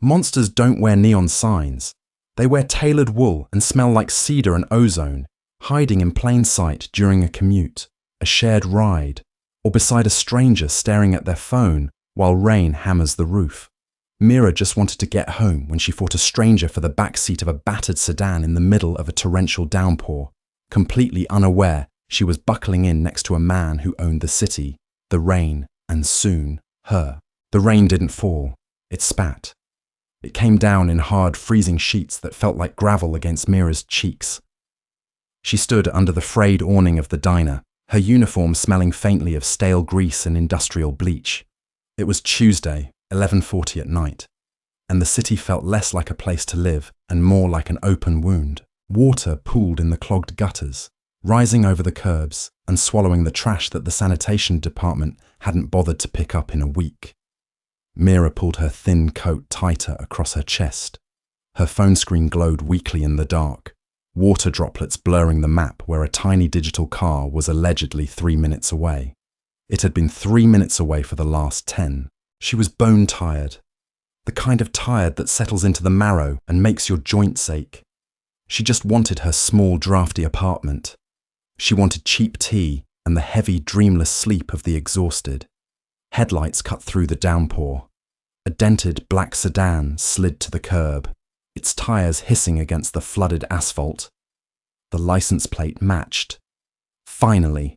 Monsters don't wear neon signs. They wear tailored wool and smell like cedar and ozone, hiding in plain sight during a commute, a shared ride, or beside a stranger staring at their phone while rain hammers the roof. Mira just wanted to get home when she fought a stranger for the back seat of a battered sedan in the middle of a torrential downpour, completely unaware she was buckling in next to a man who owned the city, the rain, and soon her. The rain didn't fall, it spat. It came down in hard, freezing sheets that felt like gravel against Mira's cheeks. She stood under the frayed awning of the diner, her uniform smelling faintly of stale grease and industrial bleach. It was Tuesday, 11:40 at night, and the city felt less like a place to live and more like an open wound. Water pooled in the clogged gutters, rising over the curbs and swallowing the trash that the sanitation department hadn't bothered to pick up in a week. Mira pulled her thin coat tighter across her chest. Her phone screen glowed weakly in the dark, water droplets blurring the map where a tiny digital car was allegedly 3 minutes away. It had been 3 minutes away for the last 10. She was bone tired, the kind of tired that settles into the marrow and makes your joints ache. She just wanted her small, drafty apartment. She wanted cheap tea and the heavy, dreamless sleep of the exhausted. Headlights cut through the downpour. A dented black sedan slid to the curb, its tires hissing against the flooded asphalt. The license plate matched. Finally.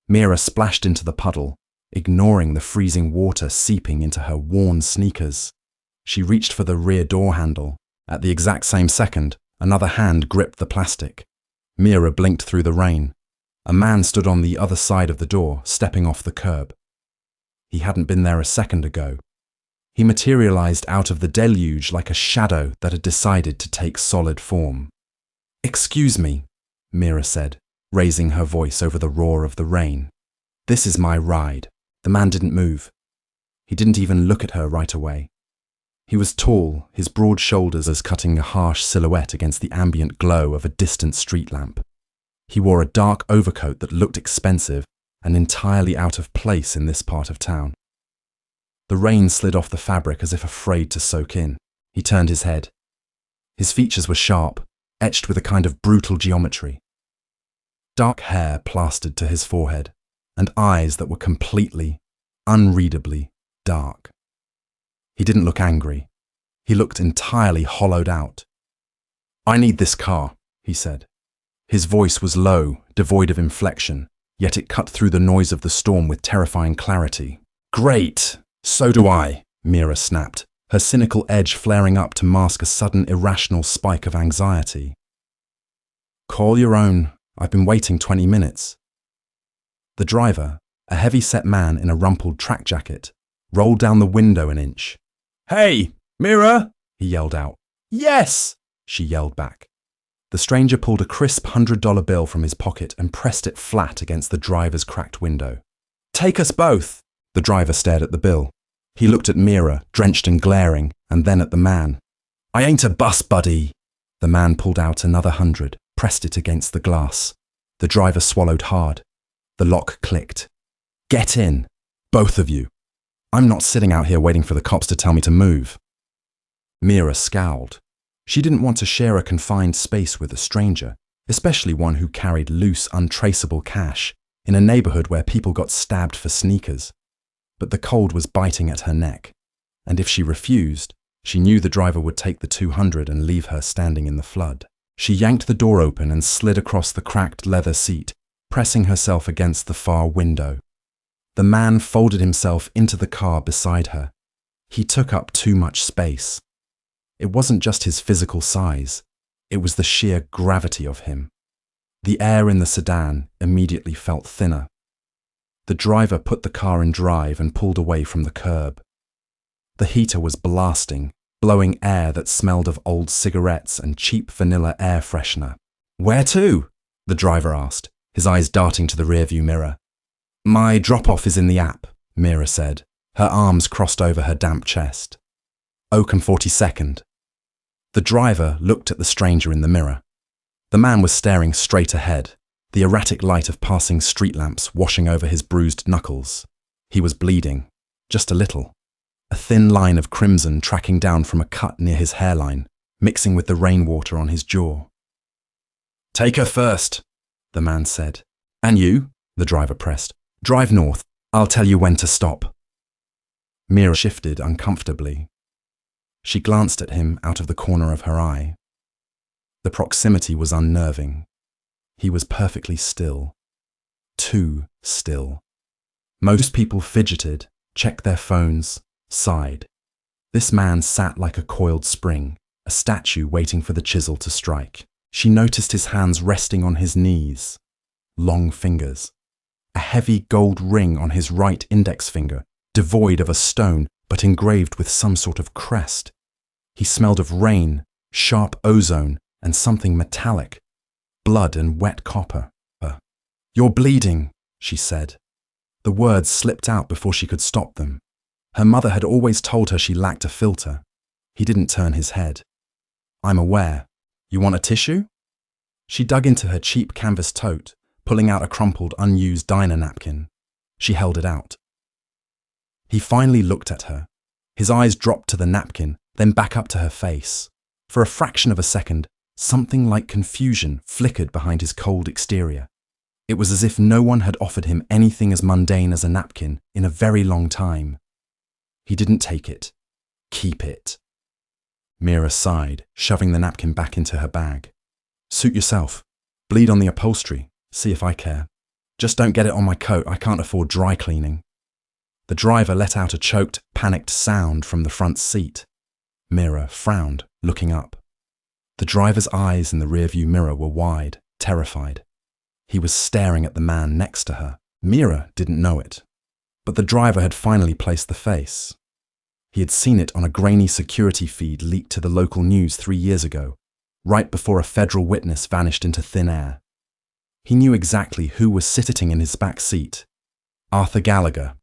Mira splashed into the puddle, ignoring the freezing water seeping into her worn sneakers. She reached for the rear door handle. At the exact same second, another hand gripped the plastic. Mira blinked through the rain. A man stood on the other side of the door, stepping off the curb. He hadn't been there a second ago. He materialized out of the deluge like a shadow that had decided to take solid form. "Excuse me," Mira said, raising her voice over the roar of the rain. "This is my ride." The man didn't move. He didn't even look at her right away. He was tall, his broad shoulders as cutting a harsh silhouette against the ambient glow of a distant street lamp. He wore a dark overcoat that looked expensive and entirely out of place in this part of town. The rain slid off the fabric as if afraid to soak in. He turned his head. His features were sharp, etched with a kind of brutal geometry. Dark hair plastered to his forehead, and eyes that were completely, unreadably dark. He didn't look angry. He looked entirely hollowed out. "I need this car," he said. His voice was low, devoid of inflection, yet it cut through the noise of the storm with terrifying clarity. "Great! So do I," Mira snapped, her cynical edge flaring up to mask a sudden irrational spike of anxiety. "Call your own. I've been waiting 20 minutes. The driver, a heavy-set man in a rumpled track jacket, rolled down the window an inch. "Hey, Mira!" he yelled out. "Yes!" she yelled back. The stranger pulled a crisp $100 bill from his pocket and pressed it flat against the driver's cracked window. "Take us both!" The driver stared at the bill. He looked at Mira, drenched and glaring, and then at the man. "I ain't a bus buddy." The man pulled out another 100, pressed it against the glass. The driver swallowed hard. The lock clicked. "Get in, both of you. I'm not sitting out here waiting for the cops to tell me to move." Mira scowled. She didn't want to share a confined space with a stranger, especially one who carried loose, untraceable cash in a neighborhood where people got stabbed for sneakers. But the cold was biting at her neck, and if she refused, she knew the driver would take the 200 and leave her standing in the flood. She yanked the door open and slid across the cracked leather seat, pressing herself against the far window. The man folded himself into the car beside her. He took up too much space. It wasn't just his physical size, it was the sheer gravity of him. The air in the sedan immediately felt thinner. The driver put the car in drive and pulled away from the curb. The heater was blasting, blowing air that smelled of old cigarettes and cheap vanilla air freshener. "Where to?" the driver asked, his eyes darting to the rearview mirror. "My drop-off is in the app," Mira said, her arms crossed over her damp chest. "Oakham 42nd. The driver looked at the stranger in the mirror. The man was staring straight ahead, the erratic light of passing street lamps washing over his bruised knuckles. He was bleeding, just a little. a thin line of crimson tracking down from a cut near his hairline, mixing with the rainwater on his jaw. "Take her first," the man said. "And you," the driver pressed. "Drive north. I'll tell you when to stop." Mira shifted uncomfortably. She glanced at him out of the corner of her eye. The proximity was unnerving. He was perfectly still. Too still. Most people fidgeted, checked their phones, sighed. This man sat like a coiled spring, a statue waiting for the chisel to strike. She noticed his hands resting on his knees. Long fingers. A heavy gold ring on his right index finger, devoid of a stone, but engraved with some sort of crest. He smelled of rain, sharp ozone, and something metallic. Blood and wet copper. "You're bleeding," she said. The words slipped out before she could stop them. Her mother had always told her she lacked a filter. He didn't turn his head. "I'm aware. You want a tissue?" She dug into her cheap canvas tote, pulling out a crumpled, unused diner napkin. She held it out. He finally looked at her. His eyes dropped to the napkin, then back up to her face. For a fraction of a second, something like confusion flickered behind his cold exterior. It was as if no one had offered him anything as mundane as a napkin in a very long time. He didn't take it. "Keep it." Mira sighed, shoving the napkin back into her bag. "Suit yourself. Bleed on the upholstery. See if I care. Just don't get it on my coat. I can't afford dry cleaning." The driver let out a choked, panicked sound from the front seat. Mira frowned, looking up. The driver's eyes in the rearview mirror were wide, terrified. He was staring at the man next to her. Mira didn't know it, but the driver had finally placed the face. He had seen it on a grainy security feed leaked to the local news 3 years ago, right before a federal witness vanished into thin air. He knew exactly who was sitting in his back seat. Arthur Gallagher.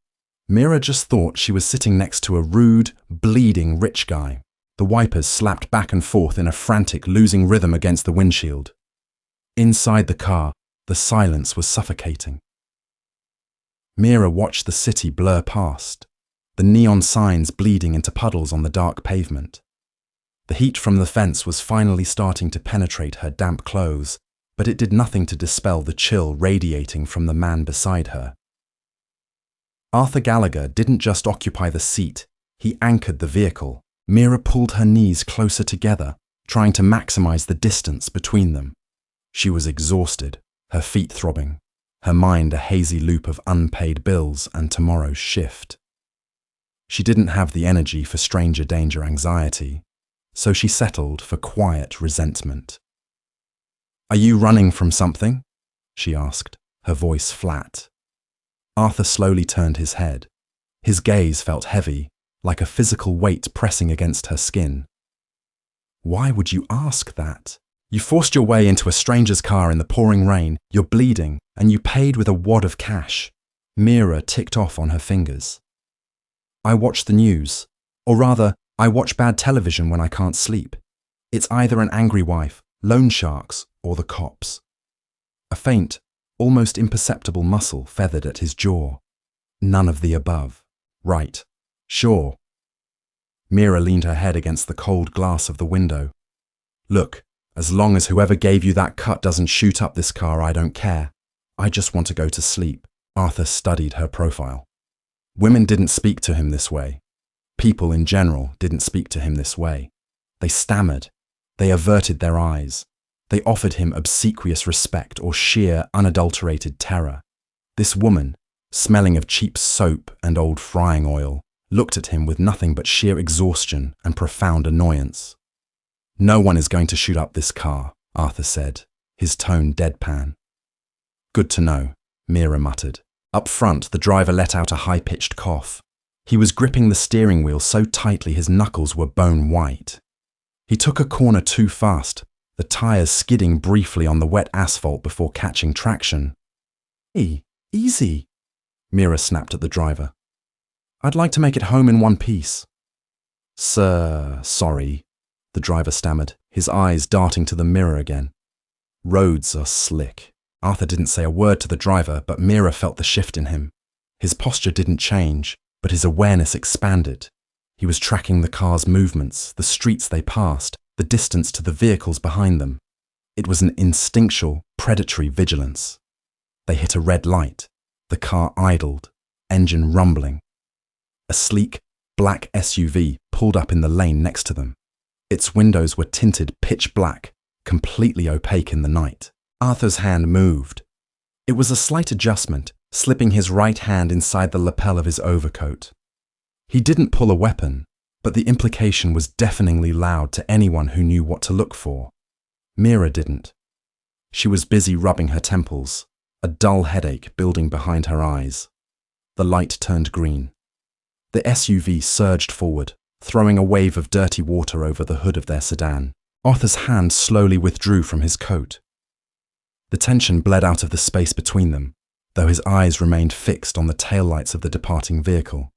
Mira just thought she was sitting next to a rude, bleeding rich guy. The wipers slapped back and forth in a frantic, losing rhythm against the windshield. Inside the car, the silence was suffocating. Mira watched the city blur past, the neon signs bleeding into puddles on the dark pavement. The heat from the fence was finally starting to penetrate her damp clothes, but it did nothing to dispel the chill radiating from the man beside her. Arthur Gallagher didn't just occupy the seat, he anchored the vehicle. Mira pulled her knees closer together, trying to maximize the distance between them. She was exhausted, her feet throbbing, her mind a hazy loop of unpaid bills and tomorrow's shift. She didn't have the energy for stranger danger anxiety, so she settled for quiet resentment. "Are you running from something?" she asked, her voice flat. Arthur slowly turned his head. His gaze felt heavy, like a physical weight pressing against her skin. "Why would you ask that? You forced your way into a stranger's car in the pouring rain, you're bleeding, and you paid with a wad of cash." Mira ticked off on her fingers. "I watch the news. Or rather, I watch bad television when I can't sleep. It's either an angry wife, loan sharks, or the cops." A faint, almost imperceptible muscle feathered at his jaw. None of the above. "Right. Sure." Mira leaned her head against the cold glass of the window. "Look, as long as whoever gave you that cut doesn't shoot up this car, I don't care. I just want to go to sleep." Arthur studied her profile. Women didn't speak to him this way. People in general didn't speak to him this way. They stammered. They averted their eyes. They offered him obsequious respect or sheer, unadulterated terror. This woman, smelling of cheap soap and old frying oil, looked at him with nothing but sheer exhaustion and profound annoyance. "No one is going to shoot up this car," Arthur said, his tone deadpan. "Good to know," Mira muttered. Up front, the driver let out a high-pitched cough. He was gripping the steering wheel so tightly his knuckles were bone white. He took a corner too fast, the tires skidding briefly on the wet asphalt before catching traction. "Hey, easy," Mira snapped at the driver. "I'd like to make it home in one piece." "Sir, sorry," the driver stammered, his eyes darting to the mirror again. "Roads are slick." Arthur didn't say a word to the driver, but Mira felt the shift in him. His posture didn't change, but his awareness expanded. He was tracking the car's movements, the streets they passed, the distance to the vehicles behind them. It was an instinctual, predatory vigilance. They hit a red light. The car idled, engine rumbling. A sleek, black SUV pulled up in the lane next to them. Its windows were tinted pitch black, completely opaque in the night. Arthur's hand moved. It was a slight adjustment, slipping his right hand inside the lapel of his overcoat. He didn't pull a weapon, but the implication was deafeningly loud to anyone who knew what to look for. Mira didn't. She was busy rubbing her temples, a dull headache building behind her eyes. The light turned green. The SUV surged forward, throwing a wave of dirty water over the hood of their sedan. Arthur's hand slowly withdrew from his coat. The tension bled out of the space between them, though his eyes remained fixed on the taillights of the departing vehicle.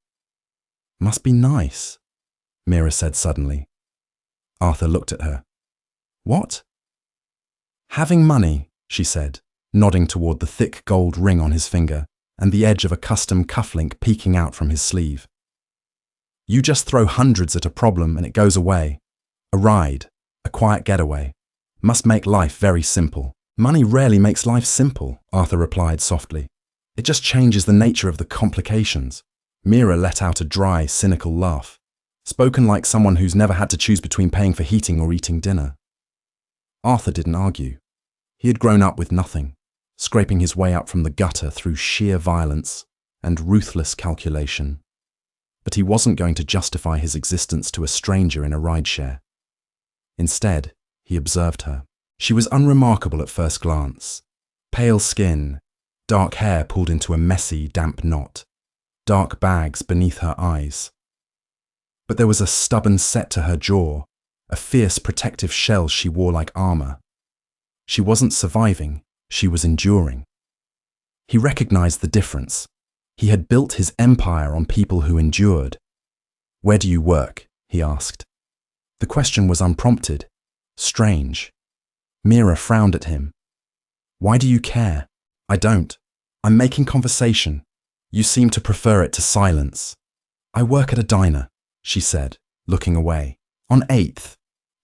"Must be nice," Mira said suddenly. Arthur looked at her. "What?" "Having money," she said, nodding toward the thick gold ring on his finger and the edge of a custom cufflink peeking out from his sleeve. "You just throw hundreds at a problem and it goes away. A ride, a quiet getaway. Must make life very simple." "Money rarely makes life simple," Arthur replied softly. "It just changes the nature of the complications." Mira let out a dry, cynical laugh, spoken like someone who's never had to choose between paying for heating or eating dinner. Arthur didn't argue. He had grown up with nothing, scraping his way up from the gutter through sheer violence and ruthless calculation. But he wasn't going to justify his existence to a stranger in a rideshare. Instead, he observed her. She was unremarkable at first glance. Pale skin, dark hair pulled into a messy, damp knot, dark bags beneath her eyes. But there was a stubborn set to her jaw, a fierce protective shell she wore like armor. She wasn't surviving, she was enduring. He recognized the difference. He had built his empire on people who endured. "Where do you work?" he asked. The question was unprompted, strange. Mira frowned at him. "Why do you care?" "I don't. I'm making conversation. You seem to prefer it to silence." "I work at a diner," she said, looking away. "On 8th.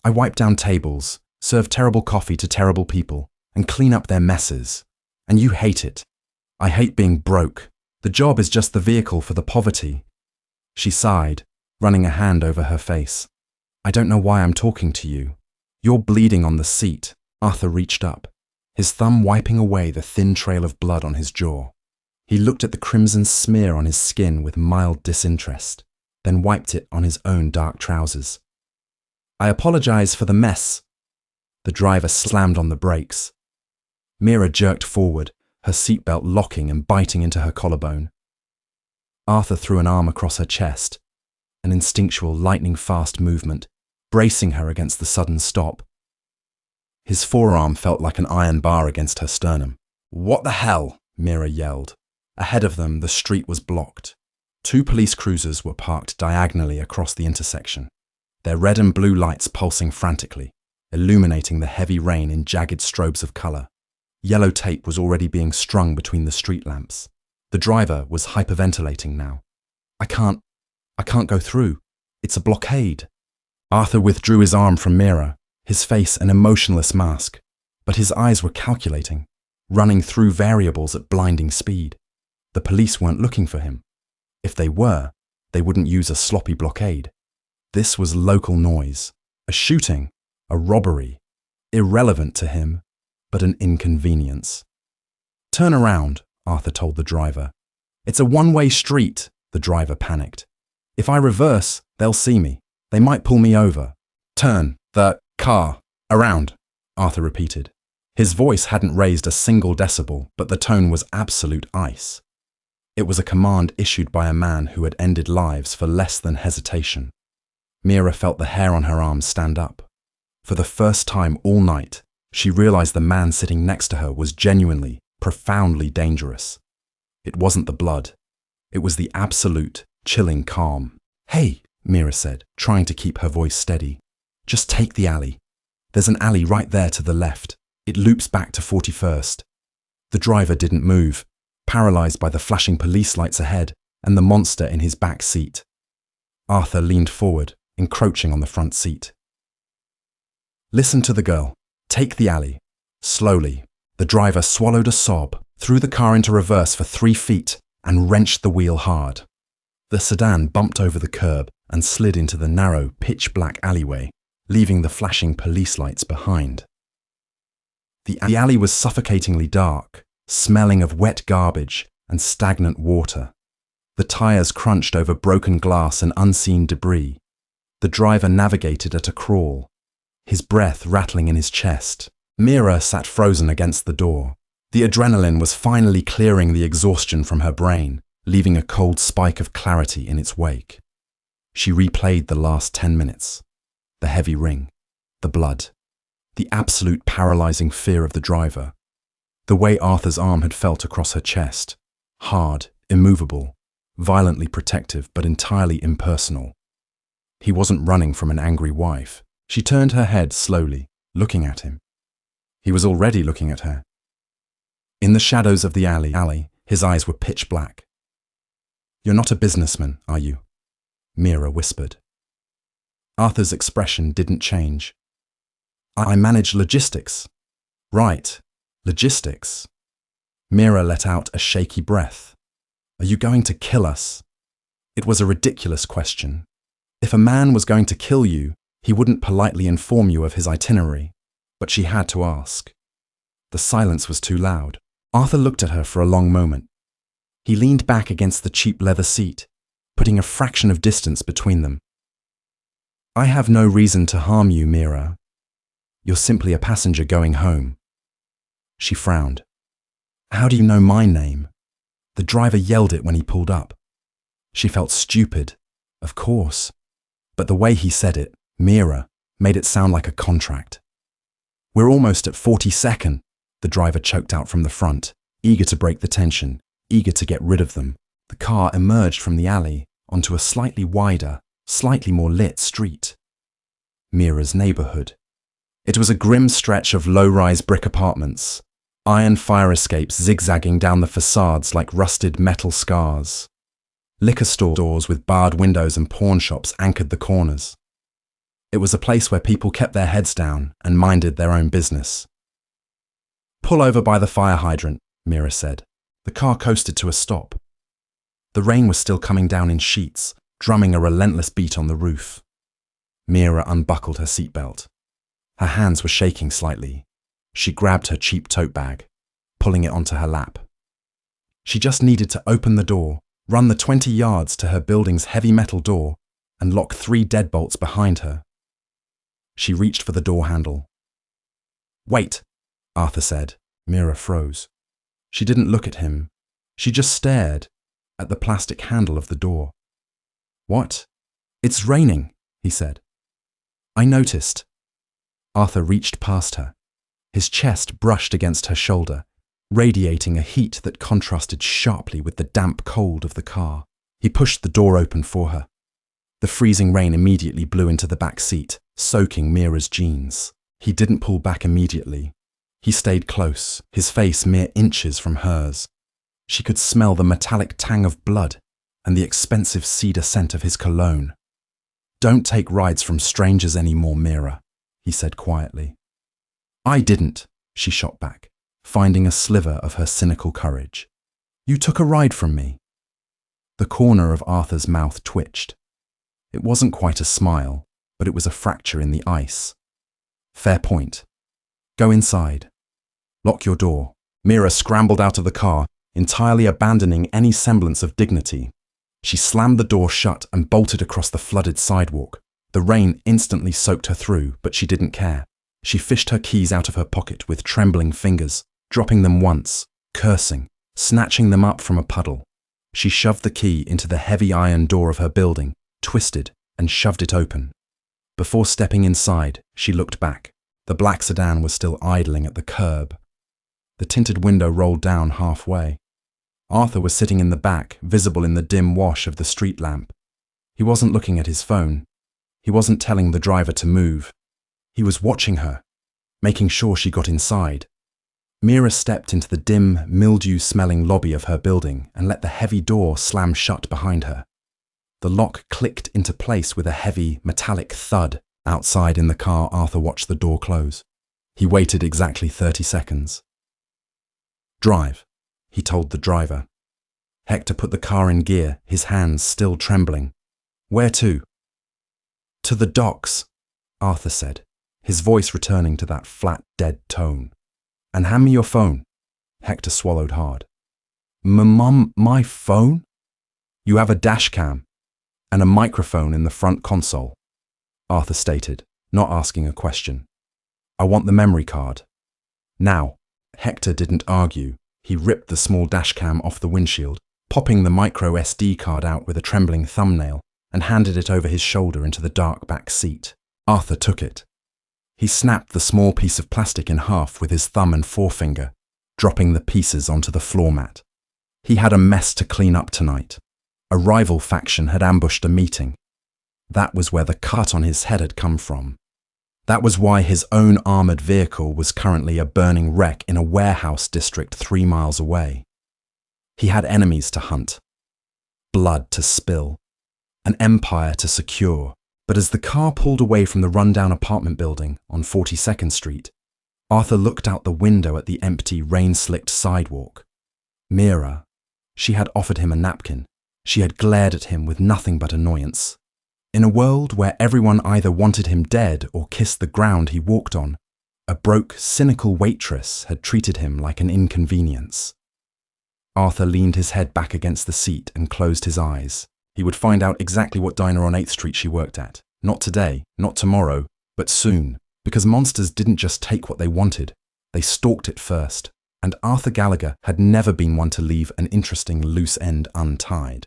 I wipe down tables, serve terrible coffee to terrible people, and clean up their messes. And you hate it." "I hate being broke. The job is just the vehicle for the poverty." She sighed, running a hand over her face. "I don't know why I'm talking to you. You're bleeding on the seat." Arthur reached up, his thumb wiping away the thin trail of blood on his jaw. He looked at the crimson smear on his skin with mild disinterest, then wiped it on his own dark trousers. "I apologize for the mess." The driver slammed on the brakes. Mira jerked forward, her seatbelt locking and biting into her collarbone. Arthur threw an arm across her chest, an instinctual lightning-fast movement, bracing her against the sudden stop. His forearm felt like an iron bar against her sternum. "What the hell?" Mira yelled. Ahead of them, the street was blocked. 2 police cruisers were parked diagonally across the intersection, their red and blue lights pulsing frantically, illuminating the heavy rain in jagged strobes of color. Yellow tape was already being strung between the street lamps. The driver was hyperventilating now. I can't go through. It's a blockade." Arthur withdrew his arm from Mira, his face an emotionless mask, but his eyes were calculating, running through variables at blinding speed. The police weren't looking for him. If they were, they wouldn't use a sloppy blockade. This was local noise, a shooting, a robbery, irrelevant to him, but an inconvenience. "Turn around," Arthur told the driver. "It's a one-way street," the driver panicked. "If I reverse, they'll see me. They might pull me over." "Turn the car around," Arthur repeated. His voice hadn't raised a single decibel, but the tone was absolute ice. It was a command issued by a man who had ended lives for less than hesitation. Mira felt the hair on her arms stand up. For the first time all night, she realized the man sitting next to her was genuinely, profoundly dangerous. It wasn't the blood. It was the absolute, chilling calm. "Hey," Mira said, trying to keep her voice steady. "Just take the alley. There's an alley right there to the left. It loops back to 41st. The driver didn't move, paralyzed by the flashing police lights ahead and the monster in his back seat. Arthur leaned forward, encroaching on the front seat. Listen to the girl. Take the alley. Slowly, the driver swallowed a sob, threw the car into reverse for 3 feet, and wrenched the wheel hard. The sedan bumped over the curb and slid into the narrow, pitch-black alleyway, leaving the flashing police lights behind. The alley was suffocatingly dark, smelling of wet garbage and stagnant water. The tires crunched over broken glass and unseen debris. The driver navigated at a crawl, his breath rattling in his chest. Mira sat frozen against the door. The adrenaline was finally clearing the exhaustion from her brain, leaving a cold spike of clarity in its wake. She replayed the last 10 minutes. The heavy ring, the blood, the absolute paralyzing fear of the driver, the way Arthur's arm had felt across her chest, hard, immovable, violently protective but entirely impersonal. He wasn't running from an angry wife. She turned her head slowly, looking at him. He was already looking at her. In the shadows of the alley, his eyes were pitch black. "You're not a businessman, are you?" Mira whispered. Arthur's expression didn't change. "I manage logistics." "Right, logistics." Mira let out a shaky breath. "Are you going to kill us?" It was a ridiculous question. If a man was going to kill you, he wouldn't politely inform you of his itinerary, but she had to ask. The silence was too loud. Arthur looked at her for a long moment. He leaned back against the cheap leather seat, putting a fraction of distance between them. "I have no reason to harm you, Mira. You're simply a passenger going home." She frowned. "How do you know my name?" The driver yelled it when he pulled up. She felt stupid, of course, but the way he said it, Mira, made it sound like a contract. "We're almost at 42nd, the driver choked out from the front, eager to break the tension, eager to get rid of them. The car emerged from the alley onto a slightly wider, slightly more lit street. Mira's neighborhood. It was a grim stretch of low-rise brick apartments, iron fire escapes zigzagging down the facades like rusted metal scars. Liquor store doors with barred windows and pawn shops anchored the corners. It was a place where people kept their heads down and minded their own business. "Pull over by the fire hydrant," Mira said. The car coasted to a stop. The rain was still coming down in sheets, drumming a relentless beat on the roof. Mira unbuckled her seatbelt. Her hands were shaking slightly. She grabbed her cheap tote bag, pulling it onto her lap. She just needed to open the door, run the 20 yards to her building's heavy metal door, and lock 3 deadbolts behind her. She reached for the door handle. "Wait," Arthur said. Mira froze. She didn't look at him. She just stared at the plastic handle of the door. "What?" "It's raining," he said. "I noticed." Arthur reached past her. His chest brushed against her shoulder, radiating a heat that contrasted sharply with the damp cold of the car. He pushed the door open for her. The freezing rain immediately blew into the back seat, soaking Mira's jeans. He didn't pull back immediately. He stayed close, his face mere inches from hers. She could smell the metallic tang of blood and the expensive cedar scent of his cologne. "Don't take rides from strangers anymore, Mira," he said quietly. "I didn't," she shot back, finding a sliver of her cynical courage. "You took a ride from me." The corner of Arthur's mouth twitched. It wasn't quite a smile, but it was a fracture in the ice. "Fair point. Go inside. Lock your door." Mira scrambled out of the car, entirely abandoning any semblance of dignity. She slammed the door shut and bolted across the flooded sidewalk. The rain instantly soaked her through, but she didn't care. She fished her keys out of her pocket with trembling fingers, dropping them once, cursing, snatching them up from a puddle. She shoved the key into the heavy iron door of her building, twisted, and shoved it open. Before stepping inside, she looked back. The black sedan was still idling at the curb. The tinted window rolled down halfway. Arthur was sitting in the back, visible in the dim wash of the street lamp. He wasn't looking at his phone. He wasn't telling the driver to move. He was watching her, making sure she got inside. Mira stepped into the dim, mildew-smelling lobby of her building and let the heavy door slam shut behind her. The lock clicked into place with a heavy, metallic thud. Outside in the car, Arthur watched the door close. He waited exactly 30 seconds. "Drive," he told the driver. Hector put the car in gear, his hands still trembling. "Where to?" "To the docks," Arthur said, his voice returning to that flat, dead tone. "And hand me your phone." Hector swallowed hard. "Mum, my phone?" "You have a dash cam and a microphone in the front console," Arthur stated, not asking a question. "I want the memory card. Now." Hector didn't argue. He ripped the small dashcam off the windshield, popping the micro SD card out with a trembling thumbnail, and handed it over his shoulder into the dark back seat. Arthur took it. He snapped the small piece of plastic in half with his thumb and forefinger, dropping the pieces onto the floor mat. He had a mess to clean up tonight. A rival faction had ambushed a meeting. That was where the cut on his head had come from. That was why his own armoured vehicle was currently a burning wreck in a warehouse district 3 miles away. He had enemies to hunt, blood to spill, an empire to secure. But as the car pulled away from the rundown apartment building on 42nd Street, Arthur looked out the window at the empty, rain-slicked sidewalk. Mira. She had offered him a napkin. She had glared at him with nothing but annoyance. In a world where everyone either wanted him dead or kissed the ground he walked on, a broke, cynical waitress had treated him like an inconvenience. Arthur leaned his head back against the seat and closed his eyes. He would find out exactly what diner on 8th Street she worked at. Not today, not tomorrow, but soon. Because monsters didn't just take what they wanted, they stalked it first. And Arthur Gallagher had never been one to leave an interesting loose end untied.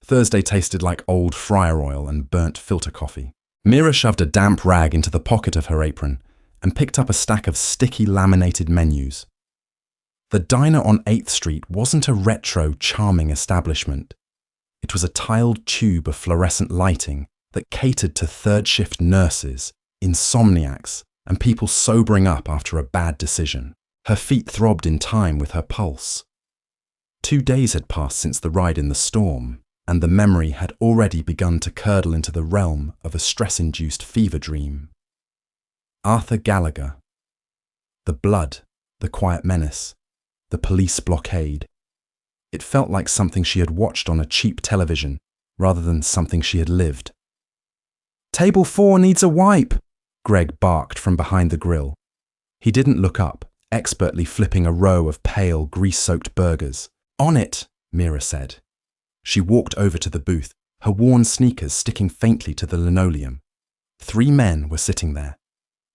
Thursday tasted like old fryer oil and burnt filter coffee. Mira shoved a damp rag into the pocket of her apron and picked up a stack of sticky laminated menus. The diner on 8th Street wasn't a retro, charming establishment. It was a tiled tube of fluorescent lighting that catered to third-shift nurses, insomniacs, and people sobering up after a bad decision. Her feet throbbed in time with her pulse. 2 days had passed since the ride in the storm, and the memory had already begun to curdle into the realm of a stress-induced fever dream. Arthur Gallagher. The blood, the quiet menace, the police blockade. It felt like something she had watched on a cheap television, rather than something she had lived. "Table 4 needs a wipe," Greg barked from behind the grill. He didn't look up, expertly flipping a row of pale, grease-soaked burgers. "On it," Mira said. She walked over to the booth, her worn sneakers sticking faintly to the linoleum. 3 men were sitting there.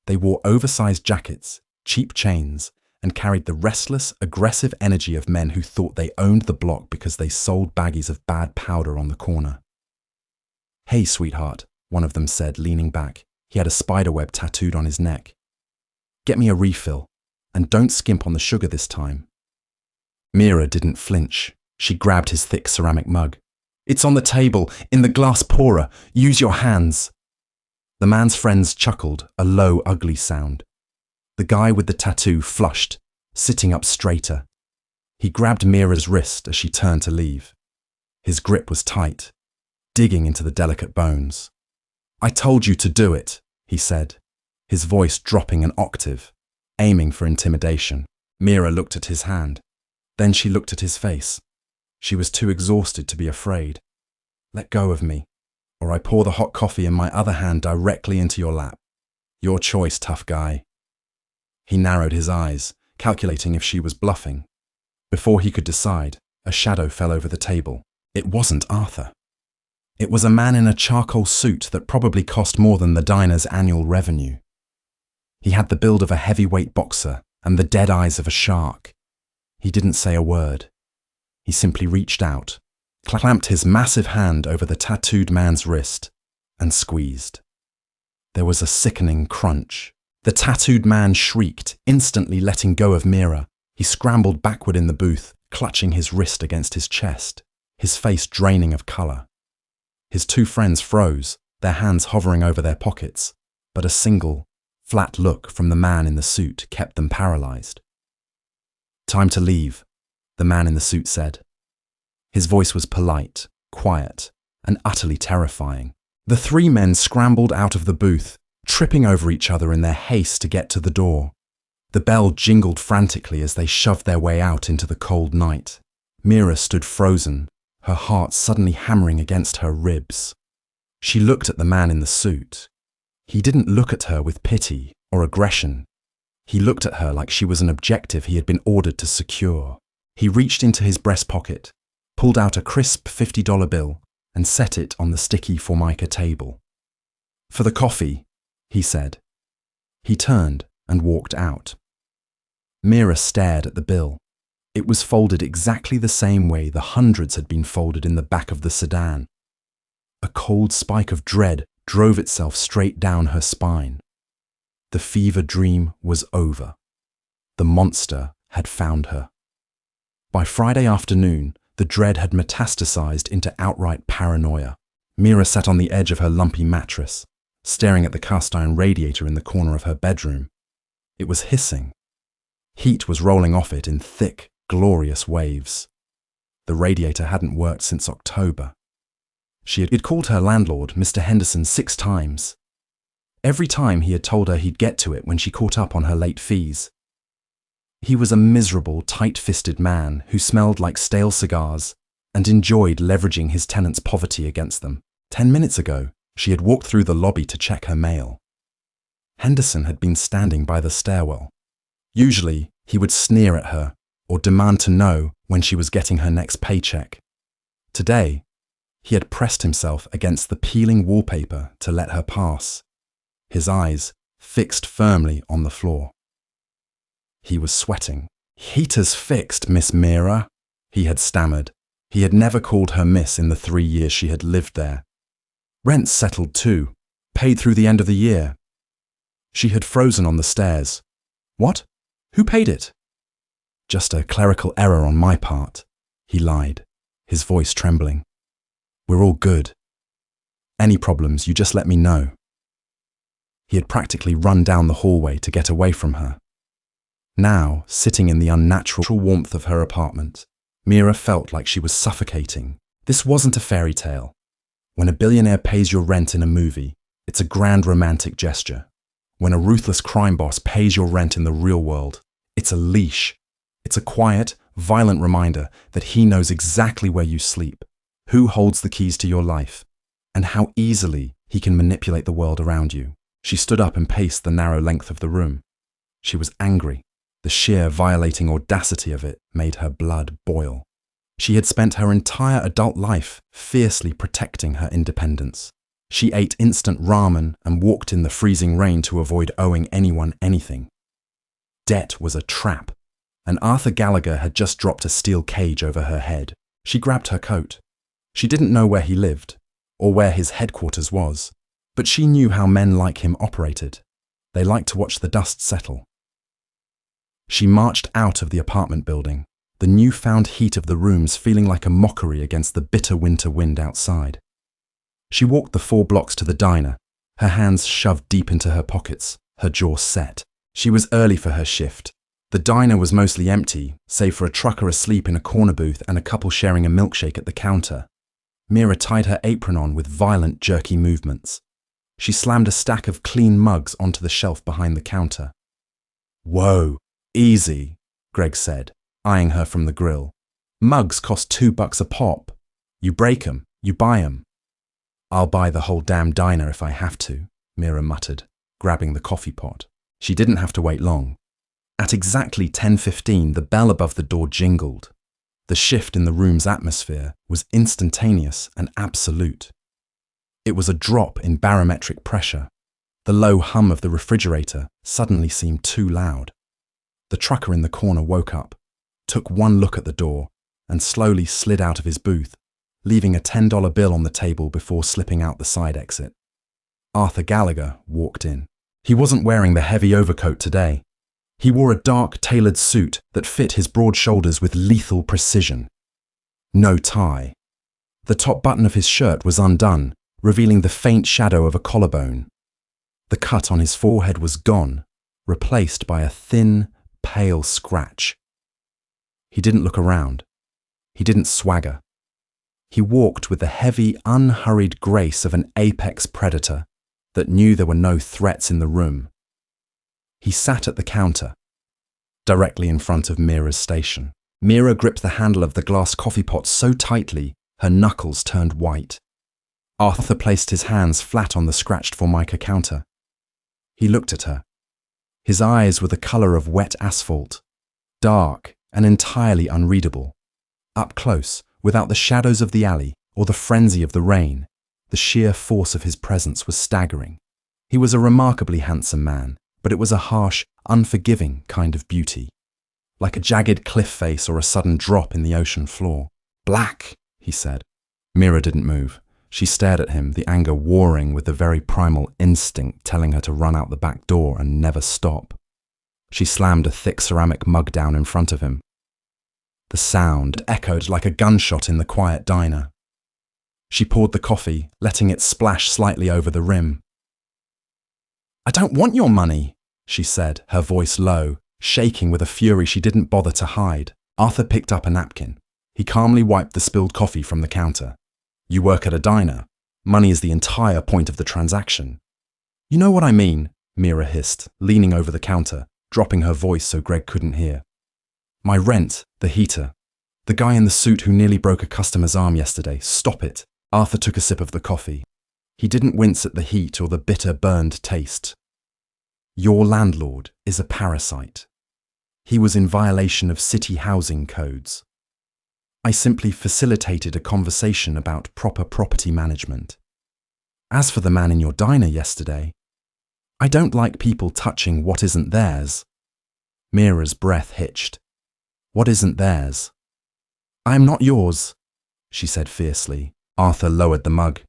They wore oversized jackets, cheap chains, and carried the restless, aggressive energy of men who thought they owned the block because they sold baggies of bad powder on the corner. "Hey, sweetheart," one of them said, leaning back. He had a spiderweb tattooed on his neck. "Get me a refill, and don't skimp on the sugar this time." Mira didn't flinch. She grabbed his thick ceramic mug. "It's on the table, in the glass pourer. Use your hands." The man's friends chuckled, a low, ugly sound. The guy with the tattoo flushed, sitting up straighter. He grabbed Mira's wrist as she turned to leave. His grip was tight, digging into the delicate bones. "I told you to do it," he said, his voice dropping an octave, aiming for intimidation. Mira looked at his hand. Then she looked at his face. She was too exhausted to be afraid. "Let go of me, or I pour the hot coffee in my other hand directly into your lap. Your choice, tough guy." He narrowed his eyes, calculating if she was bluffing. Before he could decide, a shadow fell over the table. It wasn't Arthur. It was a man in a charcoal suit that probably cost more than the diner's annual revenue. He had the build of a heavyweight boxer and the dead eyes of a shark. He didn't say a word. He simply reached out, clamped his massive hand over the tattooed man's wrist, and squeezed. There was a sickening crunch. The tattooed man shrieked, instantly letting go of Mira. He scrambled backward in the booth, clutching his wrist against his chest, his face draining of color. His 2 friends froze, their hands hovering over their pockets, but a single, flat look from the man in the suit kept them paralyzed. "Time to leave," the man in the suit said. His voice was polite, quiet, and utterly terrifying. The three men scrambled out of the booth, tripping over each other in their haste to get to the door. The bell jingled frantically as they shoved their way out into the cold night. Mira stood frozen, her heart suddenly hammering against her ribs. She looked at the man in the suit. He didn't look at her with pity or aggression. He looked at her like she was an objective he had been ordered to secure. He reached into his breast pocket, pulled out a crisp $50 bill, and set it on the sticky Formica table. "For the coffee," he said. He turned and walked out. Mira stared at the bill. It was folded exactly the same way the hundreds had been folded in the back of the sedan. A cold spike of dread drove itself straight down her spine. The fever dream was over. The monster had found her. By Friday afternoon, the dread had metastasized into outright paranoia. Mira sat on the edge of her lumpy mattress, staring at the cast-iron radiator in the corner of her bedroom. It was hissing. Heat was rolling off it in thick, glorious waves. The radiator hadn't worked since October. She had called her landlord, Mr. Henderson, 6 times. Every time he had told her he'd get to it when she caught up on her late fees. He was a miserable, tight-fisted man who smelled like stale cigars and enjoyed leveraging his tenants' poverty against them. 10 minutes ago, she had walked through the lobby to check her mail. Henderson had been standing by the stairwell. Usually, he would sneer at her or demand to know when she was getting her next paycheck. Today, he had pressed himself against the peeling wallpaper to let her pass, his eyes fixed firmly on the floor. He was sweating. "Heater's fixed, Miss Mira," he had stammered. He had never called her miss in the 3 years she had lived there. "Rent's settled too, paid through the end of the year." She had frozen on the stairs. "What? Who paid it?" "Just a clerical error on my part," he lied, his voice trembling. "We're all good. Any problems, you just let me know." He had practically run down the hallway to get away from her. Now, sitting in the unnatural warmth of her apartment, Mira felt like she was suffocating. This wasn't a fairy tale. When a billionaire pays your rent in a movie, it's a grand romantic gesture. When a ruthless crime boss pays your rent in the real world, it's a leash. It's a quiet, violent reminder that he knows exactly where you sleep, who holds the keys to your life, and how easily he can manipulate the world around you. She stood up and paced the narrow length of the room. She was angry. The sheer violating audacity of it made her blood boil. She had spent her entire adult life fiercely protecting her independence. She ate instant ramen and walked in the freezing rain to avoid owing anyone anything. Debt was a trap, and Arthur Gallagher had just dropped a steel cage over her head. She grabbed her coat. She didn't know where he lived, or where his headquarters was, but she knew how men like him operated. They liked to watch the dust settle. She marched out of the apartment building, the newfound heat of the rooms feeling like a mockery against the bitter winter wind outside. She walked the 4 blocks to the diner, her hands shoved deep into her pockets, her jaw set. She was early for her shift. The diner was mostly empty, save for a trucker asleep in a corner booth and a couple sharing a milkshake at the counter. Mira tied her apron on with violent, jerky movements. She slammed a stack of clean mugs onto the shelf behind the counter. "Whoa, easy," Greg said, eyeing her from the grill. "Mugs cost $2 a pop. You break 'em, you buy 'em." "I'll buy the whole damn diner if I have to," Mira muttered, grabbing the coffee pot. She didn't have to wait long. At exactly 10:15, the bell above the door jingled. The shift in the room's atmosphere was instantaneous and absolute. It was a drop in barometric pressure. The low hum of the refrigerator suddenly seemed too loud. The trucker in the corner woke up, took one look at the door, and slowly slid out of his booth, leaving a $10 bill on the table before slipping out the side exit. Arthur Gallagher walked in. He wasn't wearing the heavy overcoat today. He wore a dark, tailored suit that fit his broad shoulders with lethal precision. No tie. The top button of his shirt was undone, revealing the faint shadow of a collarbone. The cut on his forehead was gone, replaced by a thin, pale scratch. He didn't look around. He didn't swagger. He walked with the heavy, unhurried grace of an apex predator that knew there were no threats in the room. He sat at the counter, directly in front of Mira's station. Mira gripped the handle of the glass coffee pot so tightly, her knuckles turned white. Arthur placed his hands flat on the scratched Formica counter. He looked at her. His eyes were the color of wet asphalt, dark and entirely unreadable. Up close, without the shadows of the alley or the frenzy of the rain, the sheer force of his presence was staggering. He was a remarkably handsome man, but it was a harsh, unforgiving kind of beauty, like a jagged cliff face or a sudden drop in the ocean floor. "Black," he said. Mira didn't move. She stared at him, the anger warring with the very primal instinct telling her to run out the back door and never stop. She slammed a thick ceramic mug down in front of him. The sound echoed like a gunshot in the quiet diner. She poured the coffee, letting it splash slightly over the rim. "I don't want your money," she said, her voice low, shaking with a fury she didn't bother to hide. Arthur picked up a napkin. He calmly wiped the spilled coffee from the counter. "You work at a diner. Money is the entire point of the transaction." "You know what I mean," Mira hissed, leaning over the counter, dropping her voice so Greg couldn't hear. "My rent, the heater. The guy in the suit who nearly broke a customer's arm yesterday. Stop it." Arthur took a sip of the coffee. He didn't wince at the heat or the bitter, burned taste. "Your landlord is a parasite. He was in violation of city housing codes. I simply facilitated a conversation about proper property management. As for the man in your diner yesterday, I don't like people touching what isn't theirs." Mira's breath hitched. "What isn't theirs?" "I am not yours," she said fiercely. Arthur lowered the mug.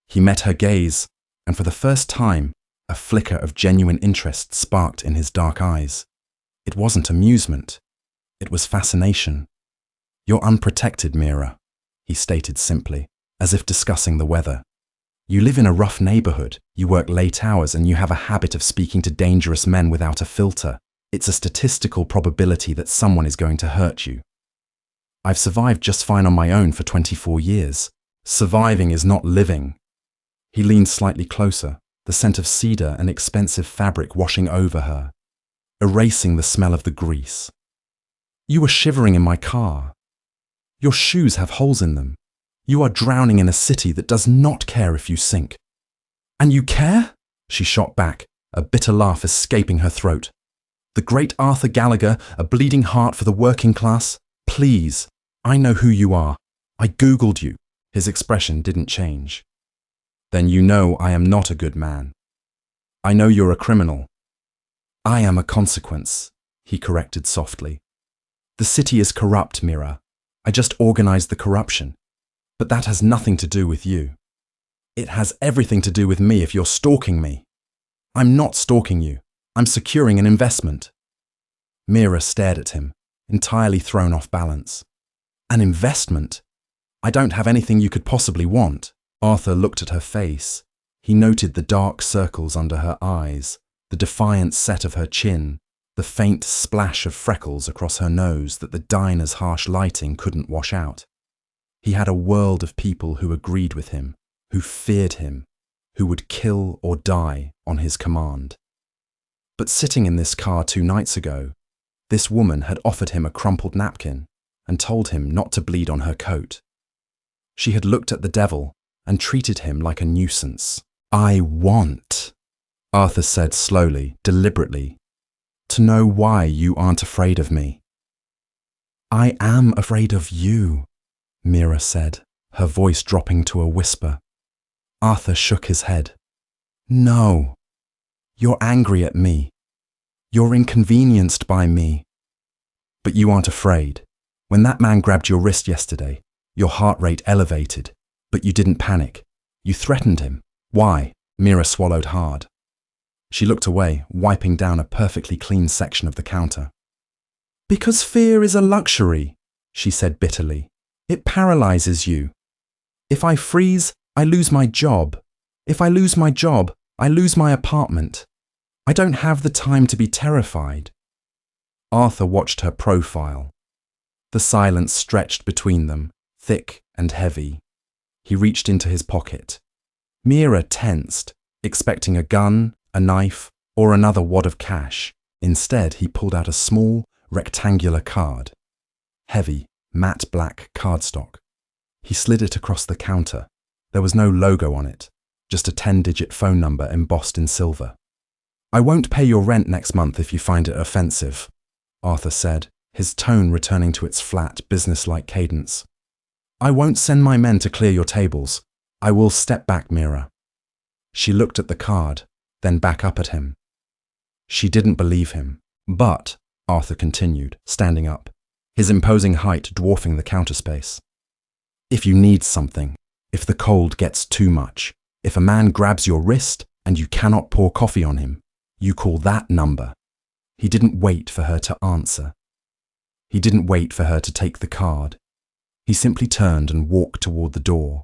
He met her gaze, and for the first time, a flicker of genuine interest sparked in his dark eyes. It wasn't amusement. It was fascination. "You're unprotected, Mira," he stated simply, as if discussing the weather. "You live in a rough neighborhood, you work late hours, and you have a habit of speaking to dangerous men without a filter. It's a statistical probability that someone is going to hurt you. I've survived just fine on my own for 24 years. Surviving is not living." He leaned slightly closer, the scent of cedar and expensive fabric washing over her, erasing the smell of the grease. "You were shivering in my car. Your shoes have holes in them. You are drowning in a city that does not care if you sink." "And you care?" she shot back, a bitter laugh escaping her throat. "The great Arthur Gallagher, a bleeding heart for the working class? Please, I know who you are. I Googled you." His expression didn't change. "Then you know I am not a good man. I know you're a criminal." "I am a consequence," he corrected softly. "The city is corrupt, Mira. I just organized the corruption. But that has nothing to do with you. It has everything to do with me if you're stalking me." "I'm not stalking you. I'm securing an investment." Mira stared at him, entirely thrown off balance. "An investment? I don't have anything you could possibly want." Arthur looked at her face. He noted the dark circles under her eyes, the defiant set of her chin, the faint splash of freckles across her nose that the diner's harsh lighting couldn't wash out. He had a world of people who agreed with him, who feared him, who would kill or die on his command. But sitting in this car 2 nights ago, this woman had offered him a crumpled napkin and told him not to bleed on her coat. She had looked at the devil and treated him like a nuisance. "I want," Arthur said slowly, deliberately, "to know why you aren't afraid of me." "I am afraid of you," Mira said, her voice dropping to a whisper. Arthur shook his head. "No. You're angry at me. You're inconvenienced by me. But you aren't afraid. When that man grabbed your wrist yesterday, your heart rate elevated, but you didn't panic. You threatened him. Why?" Mira swallowed hard. She looked away, wiping down a perfectly clean section of the counter. "Because fear is a luxury," she said bitterly. "It paralyzes you. If I freeze, I lose my job. If I lose my job, I lose my apartment. I don't have the time to be terrified." Arthur watched her profile. The silence stretched between them, thick and heavy. He reached into his pocket. Mira tensed, expecting a gun, a knife, or another wad of cash. Instead, he pulled out a small, rectangular card. Heavy, matte black cardstock. He slid it across the counter. There was no logo on it, just a 10-digit phone number embossed in silver. "I won't pay your rent next month if you find it offensive," Arthur said, his tone returning to its flat, businesslike cadence. "I won't send my men to clear your tables. I will step back, Mira." She looked at the card, then back up at him. She didn't believe him. "But," Arthur continued, standing up, his imposing height dwarfing the counter space, "if you need something, if the cold gets too much, if a man grabs your wrist and you cannot pour coffee on him, you call that number." He didn't wait for her to answer. He didn't wait for her to take the card. He simply turned and walked toward the door.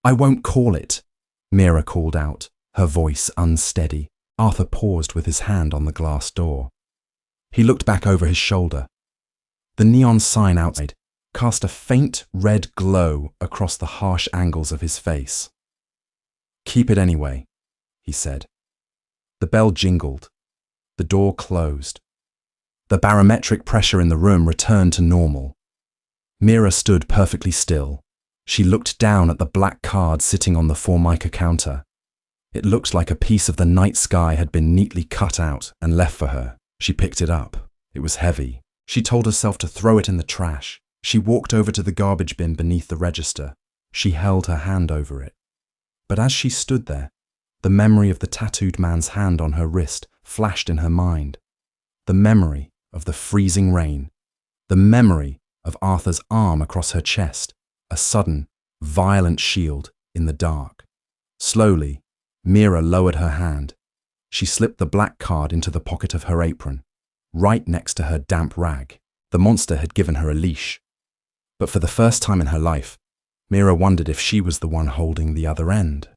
"I won't call it," Mira called out, her voice unsteady. Arthur paused with his hand on the glass door. He looked back over his shoulder. The neon sign outside cast a faint red glow across the harsh angles of his face. "Keep it anyway," he said. The bell jingled. The door closed. The barometric pressure in the room returned to normal. Mira stood perfectly still. She looked down at the black card sitting on the Formica counter. It looked like a piece of the night sky had been neatly cut out and left for her. She picked it up. It was heavy. She told herself to throw it in the trash. She walked over to the garbage bin beneath the register. She held her hand over it. But as she stood there, the memory of the tattooed man's hand on her wrist flashed in her mind. The memory of the freezing rain. The memory of Arthur's arm across her chest, a sudden, violent shield in the dark. Slowly, Mira lowered her hand. She slipped the black card into the pocket of her apron, right next to her damp rag. The monster had given her a leash. But for the first time in her life, Mira wondered if she was the one holding the other end.